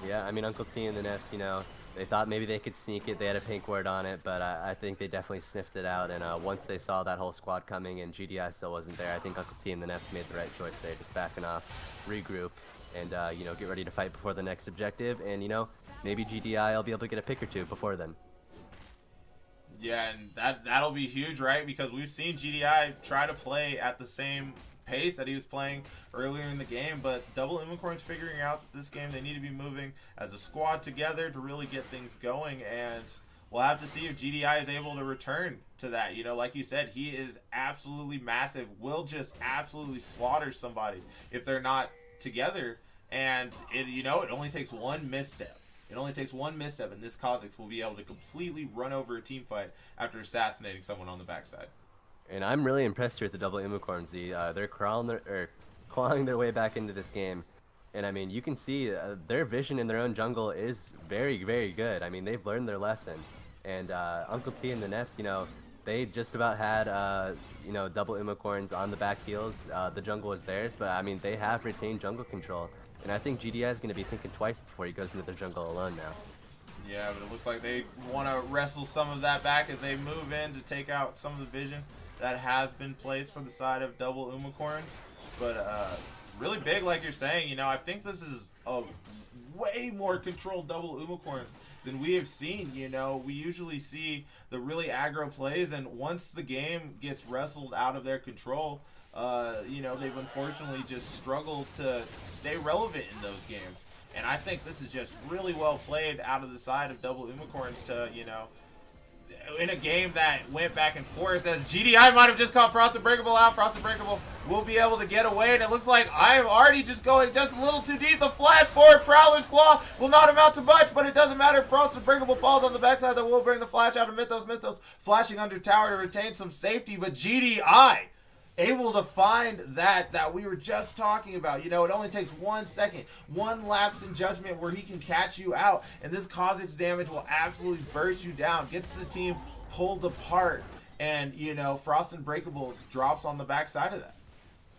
Speaker 3: Yeah, I mean, Uncle T and the Nefs, they thought maybe they could sneak it. They had a pink ward on it, but I think they definitely sniffed it out. And once they saw that whole squad coming and GDI still wasn't there, I think Uncle T and the Nefs made the right choice there, just backing off, regroup, and get ready to fight before the next objective. And maybe GDI will be able to get a pick or 2 before then.
Speaker 1: Yeah, and that'll be huge, right? Because we've seen GDI try to play at the same pace that he was playing earlier in the game, but Double Umacorns figuring out that this game they need to be moving as a squad together to really get things going, and we'll have to see if GDI is able to return to that. Like you said, he is absolutely massive, will just absolutely slaughter somebody if they're not together, and it only takes one misstep. It only takes one misstep, and this Kazakhs will be able to completely run over a team fight after assassinating someone on the backside.
Speaker 3: And I'm really impressed here with the Double Umacorns. They're clawing their way back into this game. And I mean, you can see their vision in their own jungle is very, very good. I mean, they've learned their lesson. And Uncle T and the Nefs, they just about had, you know, double Umacorns on the back heels. The jungle was theirs, but I mean, they have retained jungle control. And I think GDI is going to be thinking twice before he goes into their jungle alone now.
Speaker 1: Yeah, but it looks like they want to wrestle some of that back as they move in to take out some of the vision that has been placed for the side of double Umacorns. But really big, like you're saying, you know, I think this is a way more controlled double Umacorns than we have seen. You know, we usually see the really aggro plays, and once the game gets wrestled out of their control, you know, they've unfortunately just struggled to stay relevant in those games. And I think this is just really well played out of the side of double Umacorns to, you know, in a game that went back and forth, as GDI might have just caught Frosted Breakable out. Frosted Breakable will be able to get away, and it looks like I am already just going just a little too deep. The flash forward Prowler's Claw will not amount to much, but it doesn't matter. Frosted Breakable falls on the backside. That will bring the flash out of Mythos. Mythos flashing under tower to retain some safety, but GDI able to find that we were just talking about. You know, it only takes 1 second, one lapse in judgment where he can catch you out, and this Kha'Zix damage will absolutely burst you down, gets the team pulled apart, and, you know, Frost and Breakable drops on the backside of that.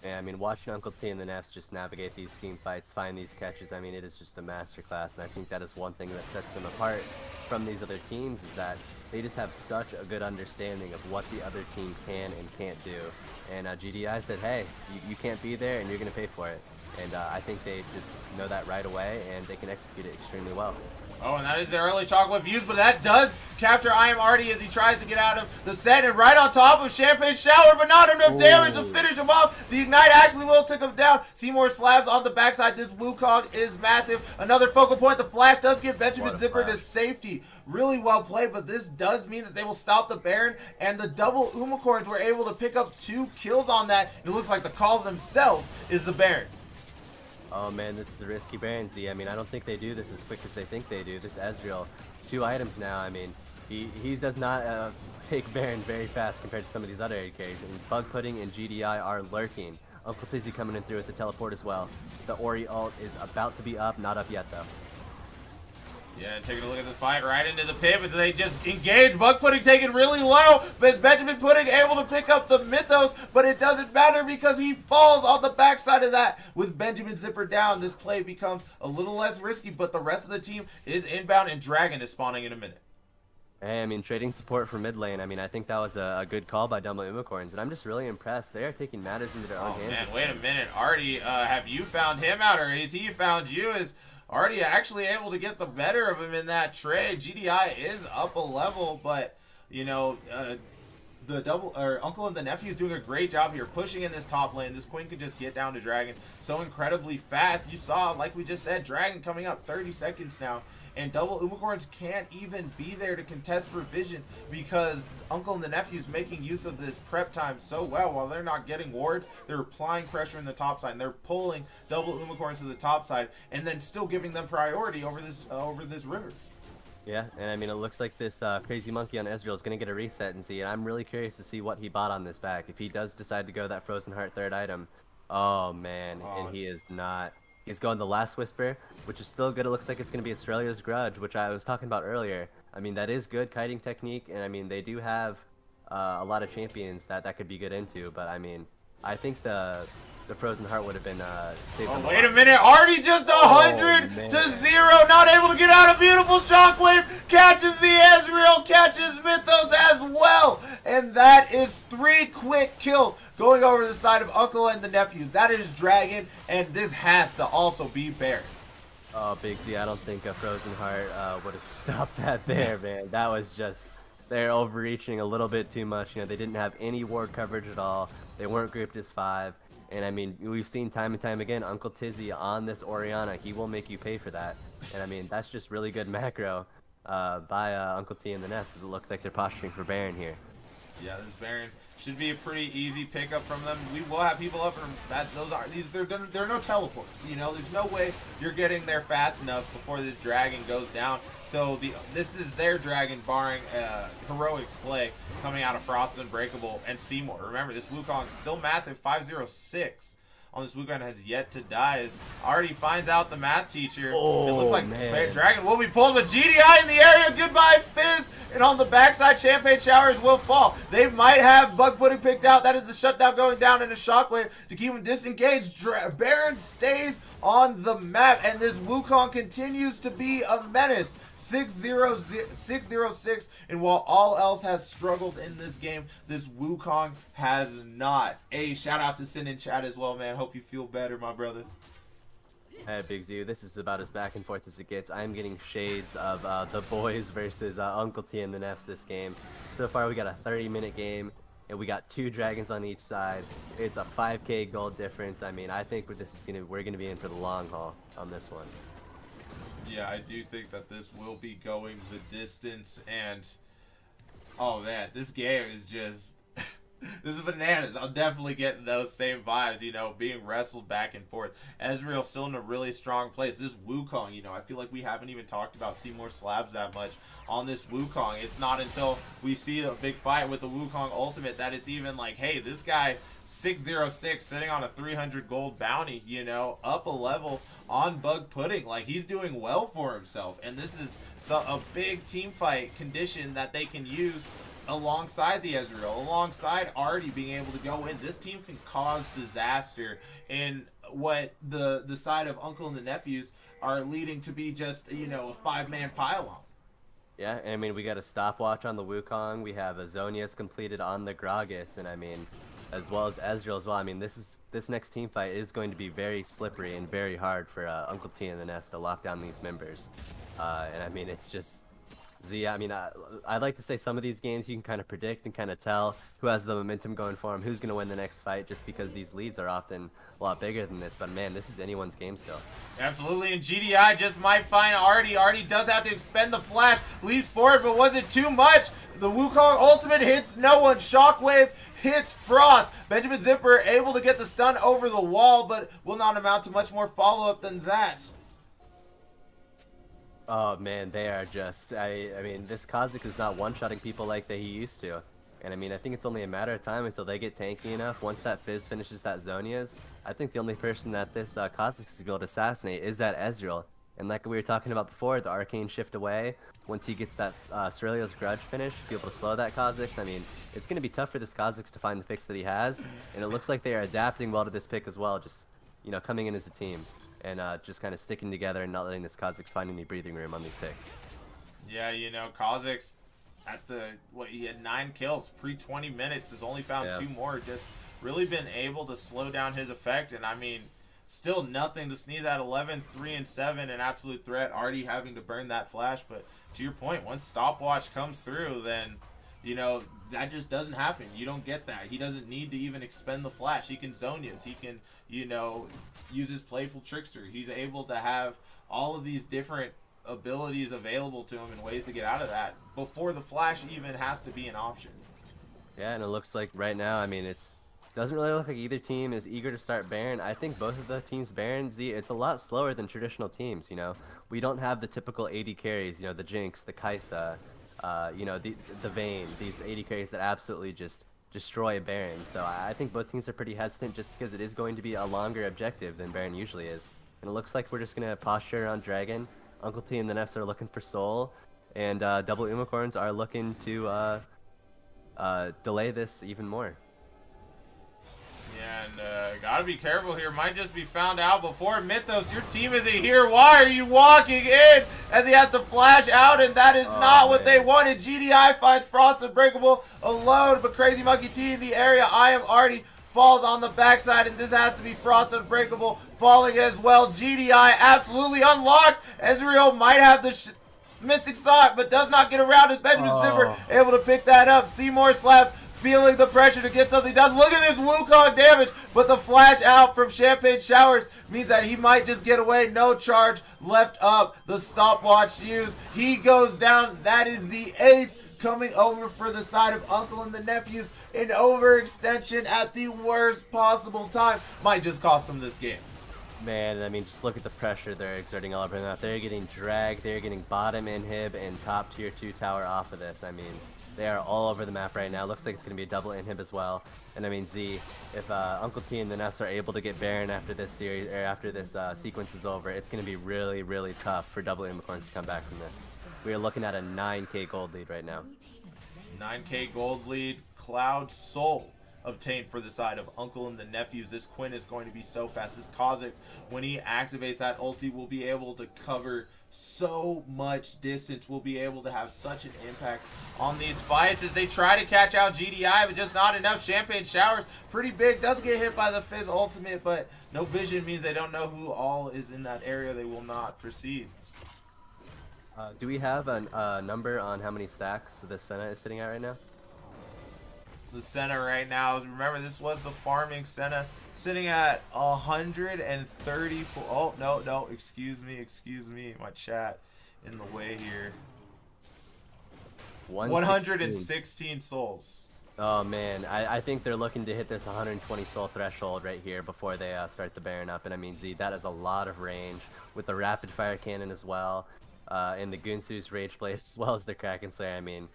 Speaker 3: Yeah, I mean, watching Uncle T and the Nefs just navigate these team fights, find these catches, I mean, it is just a masterclass, and I think that is one thing that sets them apart from these other teams, is that they just have such a good understanding of what the other team can and can't do. And GDI said, hey, you can't be there, and you're going to pay for it. And I think they just know that right away, and they can execute it extremely well.
Speaker 1: Oh, and that is the early Chocolate Fuse, but that does capture I Am Artie as he tries to get out of the set, and right on top of Champagne Shower, but not enough damage to finish him off. The Ignite actually will take him down. Seymour slabs on the backside. This Wukong is massive. Another focal point. The flash does get Benjamin Zipper to safety. Really well played, but this does mean that they will stop the Baron, and the double Umacorns were able to pick up 2 kills on that. It looks like the call themselves is the Baron.
Speaker 3: Oh man, this is a risky Baron Z. I mean, I don't think they do this as quick as they think they do. This Ezreal, 2 items now. I mean, he does not take Baron very fast compared to some of these other AD carries. And Bug Pudding and GDI are lurking. Uncle Tizzy coming in through with the teleport as well. The Ori ult is about to be up, not up yet though.
Speaker 1: Yeah, and taking a look at the fight right into the pit, but they just engage. Bug Pudding taken really low, but Benjamin Pudding able to pick up the Mythos, but it doesn't matter because he falls on the backside of that. With Benjamin Zipper down, this play becomes a little less risky, but the rest of the team is inbound, and Dragon is spawning in a minute.
Speaker 3: Hey, I mean, trading support for mid lane, I mean, I think that was a good call by Double Umacorns, and I'm just really impressed. They are taking matters into their own hands.
Speaker 1: Oh man, wait a minute. Artie, have you found him out, or has he found you? Is Artie actually able to get the better of him in that trade? GDI is up a level, but, you know, the Uncle and the Nephews doing a great job here, pushing in this top lane. This Queen could just get down to Dragon so incredibly fast. You saw, like we just said, Dragon coming up 30 seconds now, and double Umacorns can't even be there to contest for vision because Uncle and the Nephews making use of this prep time so well. While they're not getting wards, they're applying pressure in the top side, and they're pulling double Umacorns to the top side, and then still giving them priority over this river.
Speaker 3: Yeah, and I mean, it looks like this crazy monkey on Ezreal is going to get a reset and see, and I'm really curious to see what he bought on this back. If he does decide to go that Frozen Heart 3rd item, oh man, and he is not. He's going the Last Whisper, which is still good. It looks like it's going to be Australia's Grudge, which I was talking about earlier. I mean, that is good kiting technique, and I mean, they do have a lot of champions that could be good into, but I mean, I think the Frozen Heart would have been saved.
Speaker 1: Oh, wait a minute. Artie just 100 to 0. Not able to get out. A beautiful shockwave. Catches the Ezreal. Catches Mythos as well. And that is 3 quick kills going over the side of Uncle and the Nephews. That is Dragon. And this has to also be Baron.
Speaker 3: Oh, Big Z, I don't think a Frozen Heart would have stopped that there, man. That was just, they're overreaching a little bit too much. You know, they didn't have any ward coverage at all. They weren't grouped as 5. And I mean, we've seen time and time again, Uncle Tizzy on this Orianna, he will make you pay for that. And I mean, that's just really good macro by Uncle T and the Nest, as it looks like they're posturing for Baron here.
Speaker 1: Yeah, this Baron should be a pretty easy pickup from them. We will have people up, and there are no teleports. You know, there's no way you're getting there fast enough before this Dragon goes down. So this is their Dragon, barring Heroic's play coming out of Frost Unbreakable and Seymour. Remember, this Wukong still massive, 506 on this Wukong has yet to die. As already finds out the math teacher.
Speaker 3: Oh,
Speaker 1: it looks like
Speaker 3: man.
Speaker 1: Dragon will be pulled, but GDI in the area. Goodbye, Fizz. And on the backside, Champagne Showers will fall. They might have Bug Pudding picked out. That is the shutdown going down in a shockwave to keep him disengaged. Baron stays on the map, and this Wukong continues to be a menace. 6-0-6, and while all else has struggled in this game, this Wukong has not. Hey, shout out to Sin in chat as well, man. Hope you feel better, my brother.
Speaker 3: Hey, Big Z, this is about as back and forth as it gets. I'm getting shades of the boys versus Uncle T and the Neffs this game. So far, we got a 30-minute game, and we got 2 dragons on each side. It's a 5K gold difference. I mean, I think we're gonna be in for the long haul on this one.
Speaker 1: Yeah, I do think that this will be going the distance, and oh man, this game is just this is bananas. I'm definitely getting those same vibes, you know, being wrestled back and forth. Ezreal still in a really strong place. This Wukong, you know, I feel like we haven't even talked about Seymour Slabs that much on this Wukong. It's not until we see a big fight with the Wukong ultimate that it's even like, hey, this guy 606 sitting on a 300 gold bounty, you know, up a level on Bug Pudding. Like, he's doing well for himself, and this is a big team fight condition that they can use alongside the Ezreal, alongside Artie being able to go in. This team can cause disaster in what the side of Uncle and the Nephews are leading to be just, you know, a 5-man pylon.
Speaker 3: Yeah, and I mean, we got a stopwatch on the Wukong. We have a Zonia's completed on the Gragas, and I mean, as well as Ezreal as well. I mean, this next team fight is going to be very slippery and very hard for Uncle T and the Neffs to lock down these members. And I mean, it's just Z. I mean, I'd like to say some of these games you can kind of predict and kind of tell who has the momentum going for him, who's going to win the next fight, just because these leads are often a lot bigger than this. But man, this is anyone's game still.
Speaker 1: Absolutely, and GDI just might find Artie. Artie does have to expend the flash, leads forward, but was it too much? The Wukong ultimate hits no one. Shockwave hits Frost. Benjamin Zipper able to get the stun over the wall, but will not amount to much more follow-up than that.
Speaker 3: Oh man, they are just, I mean, this Kha'Zix is not one-shotting people like that he used to. And I mean, I think it's only a matter of time until they get tanky enough. Once that Fizz finishes that Zonia's, I think the only person that this Kha'Zix is able to assassinate is that Ezreal. And like we were talking about before, the Arcane shift away, once he gets that Cerulio's Grudge finish, be able to slow that Kha'Zix. I mean, it's going to be tough for this Kha'Zix to find the picks that he has. And it looks like they are adapting well to this pick as well, just, you know, coming in as a team. And just kind of sticking together and not letting this Kha'Zix find any breathing room on these picks.
Speaker 1: Yeah, you know, Kha'Zix at he had 9 kills pre-20 minutes, has only found 2 more. Just really been able to slow down his effect, and I mean, still nothing to sneeze at. 11, 3, and 7, an absolute threat. Already having to burn that flash, but to your point, once stopwatch comes through, then you know that just doesn't happen. You don't get that. He doesn't need to even expend the flash. He can Zonias. He can, you know, use his playful trickster. He's able to have all of these different abilities available to him and ways to get out of that before the flash even has to be an option.
Speaker 3: Yeah, and it looks like right now, I mean, doesn't really look like either team is eager to start Baron. I think both of the teams Baron, Z, it's a lot slower than traditional teams, you know. We don't have the typical AD carries, you know, the Jinx, the Kai'Sa, you know, the Vayne, these AD carries that absolutely just destroy a Baron. So I think both teams are pretty hesitant just because it is going to be a longer objective than Baron usually is. And it looks like we're just going to posture around Dragon. Uncle T and the Neffs are looking for Soul, and double Umacorns are looking to delay this even more.
Speaker 1: Yeah, and gotta be careful here. Might just be found out before Mythos. Your team isn't here. Why are you walking in? As he has to flash out, and that is not what they wanted. GDI finds Frost Unbreakable alone, but Crazy Monkey T in the area. I am already falls on the backside, and this has to be Frost Unbreakable falling as well. GDI absolutely unlocked. Ezreal might have the Mystic Sock, but does not get around as Benjamin Zipper able to pick that up. Seymour Slabs feeling the pressure to get something done. Look at this Wukong damage, but the flash out from Champagne Showers means that he might just get away. No charge left up. The stopwatch used. He goes down. That is the ace. Coming over for the side of Uncle and the Nephews. An overextension at the worst possible time. Might just cost them this game.
Speaker 3: Man, I mean, just look at the pressure they're exerting all over them. They're getting dragged. They're getting bottom inhib and top tier 2 tower off of this. I mean, They are all over the map right now. Looks like it's going to be a double inhib as well. And I mean, Z, if Uncle T and the Nefs are able to get Baron after this series, or after this sequence is over, it's going to be really, really tough for double Umacorns to come back from this. We are looking at a 9k gold lead right now.
Speaker 1: 9k gold lead. Cloud Soul obtained for the side of Uncle and the Nephews. This Quinn is going to be so fast. This Kha'Zix, when he activates that ulti, will be able to cover so much distance. Will be able to have such an impact on these fights as they try to catch out GDI, but just not enough. Champagne Showers, pretty big, does get hit by the Fizz ultimate, but no vision means they don't know who all is in that area. They will not proceed.
Speaker 3: Do we have a number on how many stacks the Senna is sitting at right now?
Speaker 1: The Senna right now, remember this was the farming Senna, sitting at 134. Oh, no, excuse me, my chat in the way here. 116 souls.
Speaker 3: Oh man, I think they're looking to hit this 120 soul threshold right here before they start the Baron up. And I mean, Z, that is a lot of range with the rapid fire cannon as well, and the Gunsu's rage blade as well as the Kraken Slayer. I mean,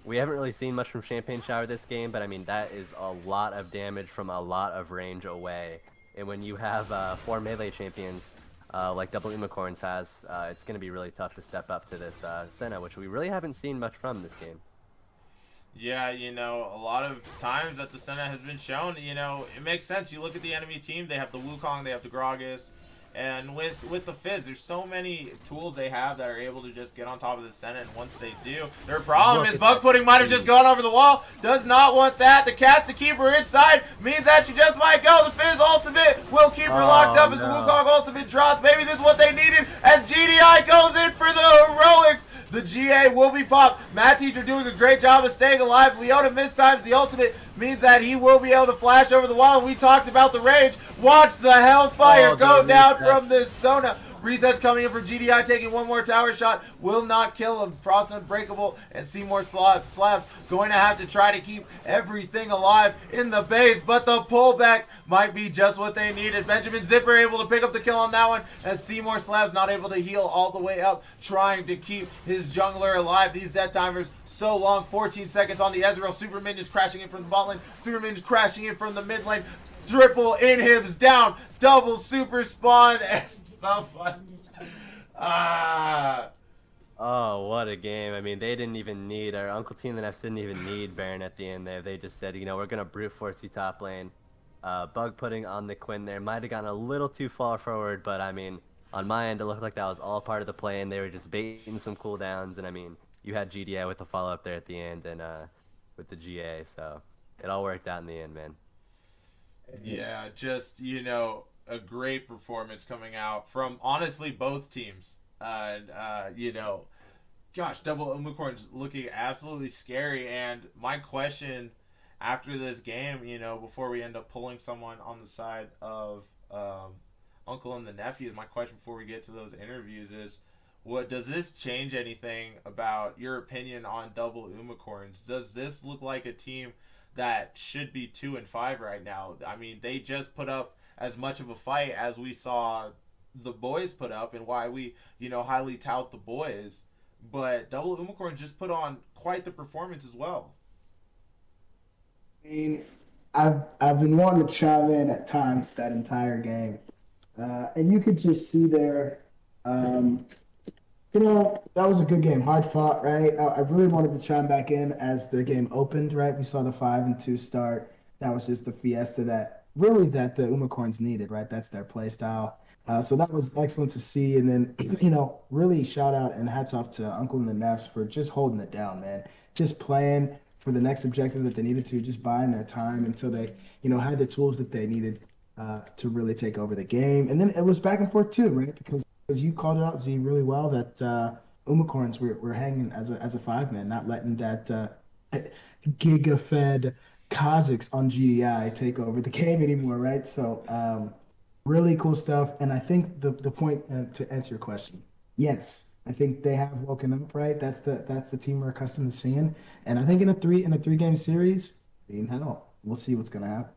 Speaker 3: we haven't really seen much from Champagne Shower this game, but I mean, that is a lot of damage from a lot of range away. And when you have 4 melee champions like Double Umacorns has, it's going to be really tough to step up to this Senna, which we really haven't seen much from this game.
Speaker 1: Yeah, you know, a lot of times that the Senna has been shown, you know, it makes sense. You look at the enemy team, they have the Wukong, they have the Gragas. And with the Fizz, there's so many tools they have that are able to just get on top of the Senna, and once they do, their problem is bug pudding might have just gone over the wall. Does not want that. The Caster Keeper inside means that she just might go. The Fizz ultimate will keep her locked up as the Wukong ultimate drops. Maybe this is what they needed as GDI goes in for the heroics. The GA will be popped. Matt Teacher doing a great job of staying alive. Leona mistimes the ultimate, means that he will be able to flash over the wall. We talked about the rage. Watch the Hellfire go down from this Sona. Resets coming in for GDI, taking one more tower shot. Will not kill him. Frost Unbreakable and Seymour Slabs going to have to try to keep everything alive in the base, but the pullback might be just what they needed. Benjamin Zipper able to pick up the kill on that one, as Seymour Slabs not able to heal all the way up, trying to keep his jungler alive. These death timers so long. 14 seconds on the Ezreal. Super Minions crashing in from the bot lane. Super Minions crashing in from the mid lane. Triple inhibs down. Double super spawn. And so fun.
Speaker 3: Oh, what a game. I mean, they didn't even need, our Uncle T and the Nefs didn't even need Baron at the end there. They just said, you know, we're going to brute force you top lane. Bug pudding on the Quinn there. Might have gotten a little too far forward, but I mean, on my end, it looked like that was all part of the play, and they were just baiting some cooldowns. And I mean, you had GDI with the follow-up there at the end, and with the GA, so it all worked out in the end, man.
Speaker 1: Yeah, just, you know, a great performance coming out from, honestly, both teams. And, you know, gosh, Double Umacorns looking absolutely scary. And my question after this game, you know, before we end up pulling someone on the side of Uncle and the Nephews, my question before we get to those interviews is, what does this change anything about your opinion on Double Umacorns? Does this look like a team that should be 2-5 right now? I mean, they just put up as much of a fight as we saw the boys put up, and why we, you know, highly tout the boys. But Double Umacorns just put on quite the performance as well.
Speaker 2: I mean, I've been wanting to chime in at times that entire game, and you could just see there. You know, that was a good game, hard fought, right? I really wanted to chime back in as the game opened, right? We saw the 5-2 start. That was just the fiesta that the Umacorns needed, right? That's their play style. So that was excellent to see. And then, you know, really shout out and hats off to Uncle and the Nefs for just holding it down, man. Just playing for the next objective that they needed to, just buying their time until they, you know, had the tools that they needed to really take over the game. And then it was back and forth too, right? Because you called it out, Z, really well, that Umacorns were hanging as a 5-man, not letting that giga-fed Kha'Zix on GDI take over the game anymore, right? So really cool stuff. And I think the point to answer your question, yes, I think they have woken up, right? That's the team we're accustomed to seeing. And I think in a three-game series, hell, we'll see what's gonna happen.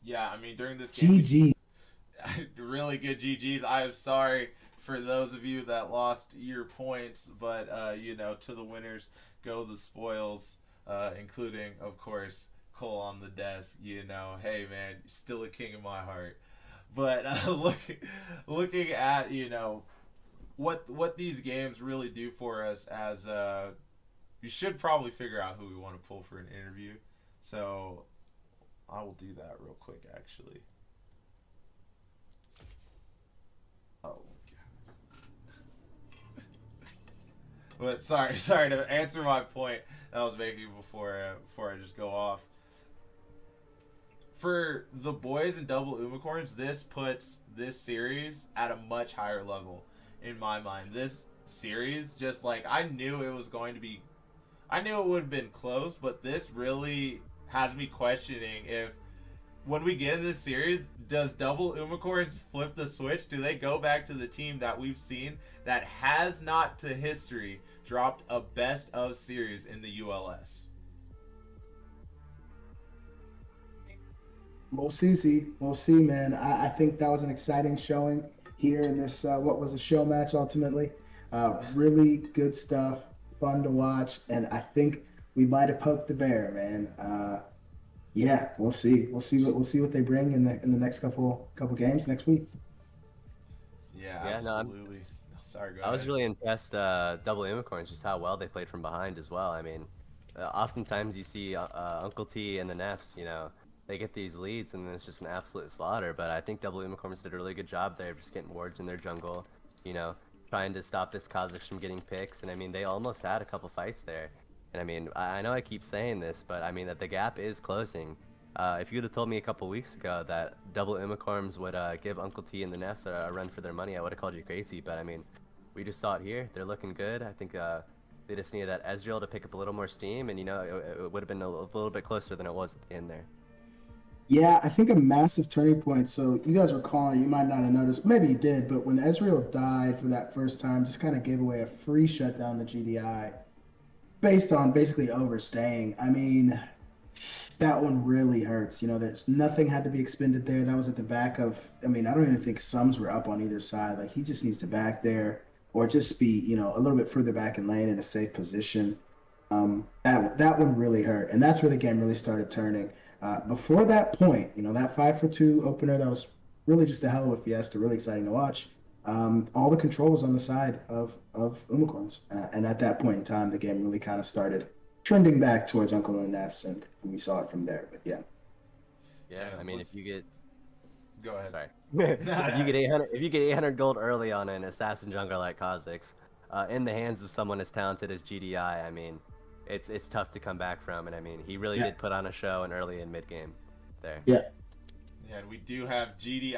Speaker 1: Yeah, I mean, during this game,
Speaker 2: GG.
Speaker 1: really good GGs. I am sorry for those of you that lost your points, but you know, to the winners go the spoils, including, of course, Cole on the desk. You know, hey man, you're still a king in my heart. But looking at, you know, what these games really do for us, as you should probably figure out who we want to pull for an interview. So I will do that real quick, actually. Oh, God. But sorry to answer my point that I was making before I just go off. For the boys and double Umacorns, this puts this series at a much higher level in my mind. This series, just like, I knew it would have been close, but this really has me questioning if, when we get in this series, does double Umacorns flip the switch? Do they go back to the team that we've seen that has not, to history, dropped a best of series in the ULS?
Speaker 2: We'll see, Z. We'll see, man. I think that was an exciting showing here in this, what was a show match ultimately. Really good stuff, fun to watch, and I think we might have poked the bear, man. Yeah, we'll see. We'll see what they bring in the next couple games next week.
Speaker 1: Yeah,
Speaker 3: Yeah,
Speaker 1: absolutely. Sorry, go ahead.
Speaker 3: I was really impressed, double Umacorns, just how well they played from behind as well. I mean, oftentimes you see Uncle T and the Neffs, you know, they get these leads and then it's just an absolute slaughter. But I think double Umacorns did a really good job there, just getting wards in their jungle, you know, trying to stop this Kha'Zix from getting picks. And I mean, they almost had a couple fights there. And I mean, I know I keep saying this, but I mean that the gap is closing. If you'd have told me a couple weeks ago that double Umacorns would give Uncle T and the Neffs a run for their money, I would have called you crazy. But I mean, we just saw it here. They're looking good. I think they just needed that Ezreal to pick up a little more steam, and you know, it would have been a little bit closer than it was at the end there.
Speaker 2: Yeah, I think a massive turning point. So you guys were calling, you might not have noticed, maybe you did, but when Ezreal died for that first time, just kind of gave away a free shutdown to GDI based on basically overstaying. I mean, that one really hurts. You know, there's nothing had to be expended there. That was at the back of, I mean, I don't even think sums were up on either side. Like, he just needs to back there or just be, you know, a little bit further back in lane in a safe position. That one really hurt. And that's where the game really started turning. Before that point, you know, that 5-for-2 opener, that was really just a hell of a fiesta, really exciting to watch. All the control was on the side of Umacorns. And at that point in time, the game really kind of started trending back towards Uncle and Neffs, and we saw it from there. But yeah.
Speaker 3: Yeah, I mean, if you get...
Speaker 1: Go ahead.
Speaker 3: Sorry. if you get 800 gold early on an assassin jungler like Kha'Zix, in the hands of someone as talented as GDI, I mean, it's tough to come back from. And I mean, he really did put on a show in early and mid game there.
Speaker 2: Yeah.
Speaker 1: Yeah, and we do have GDI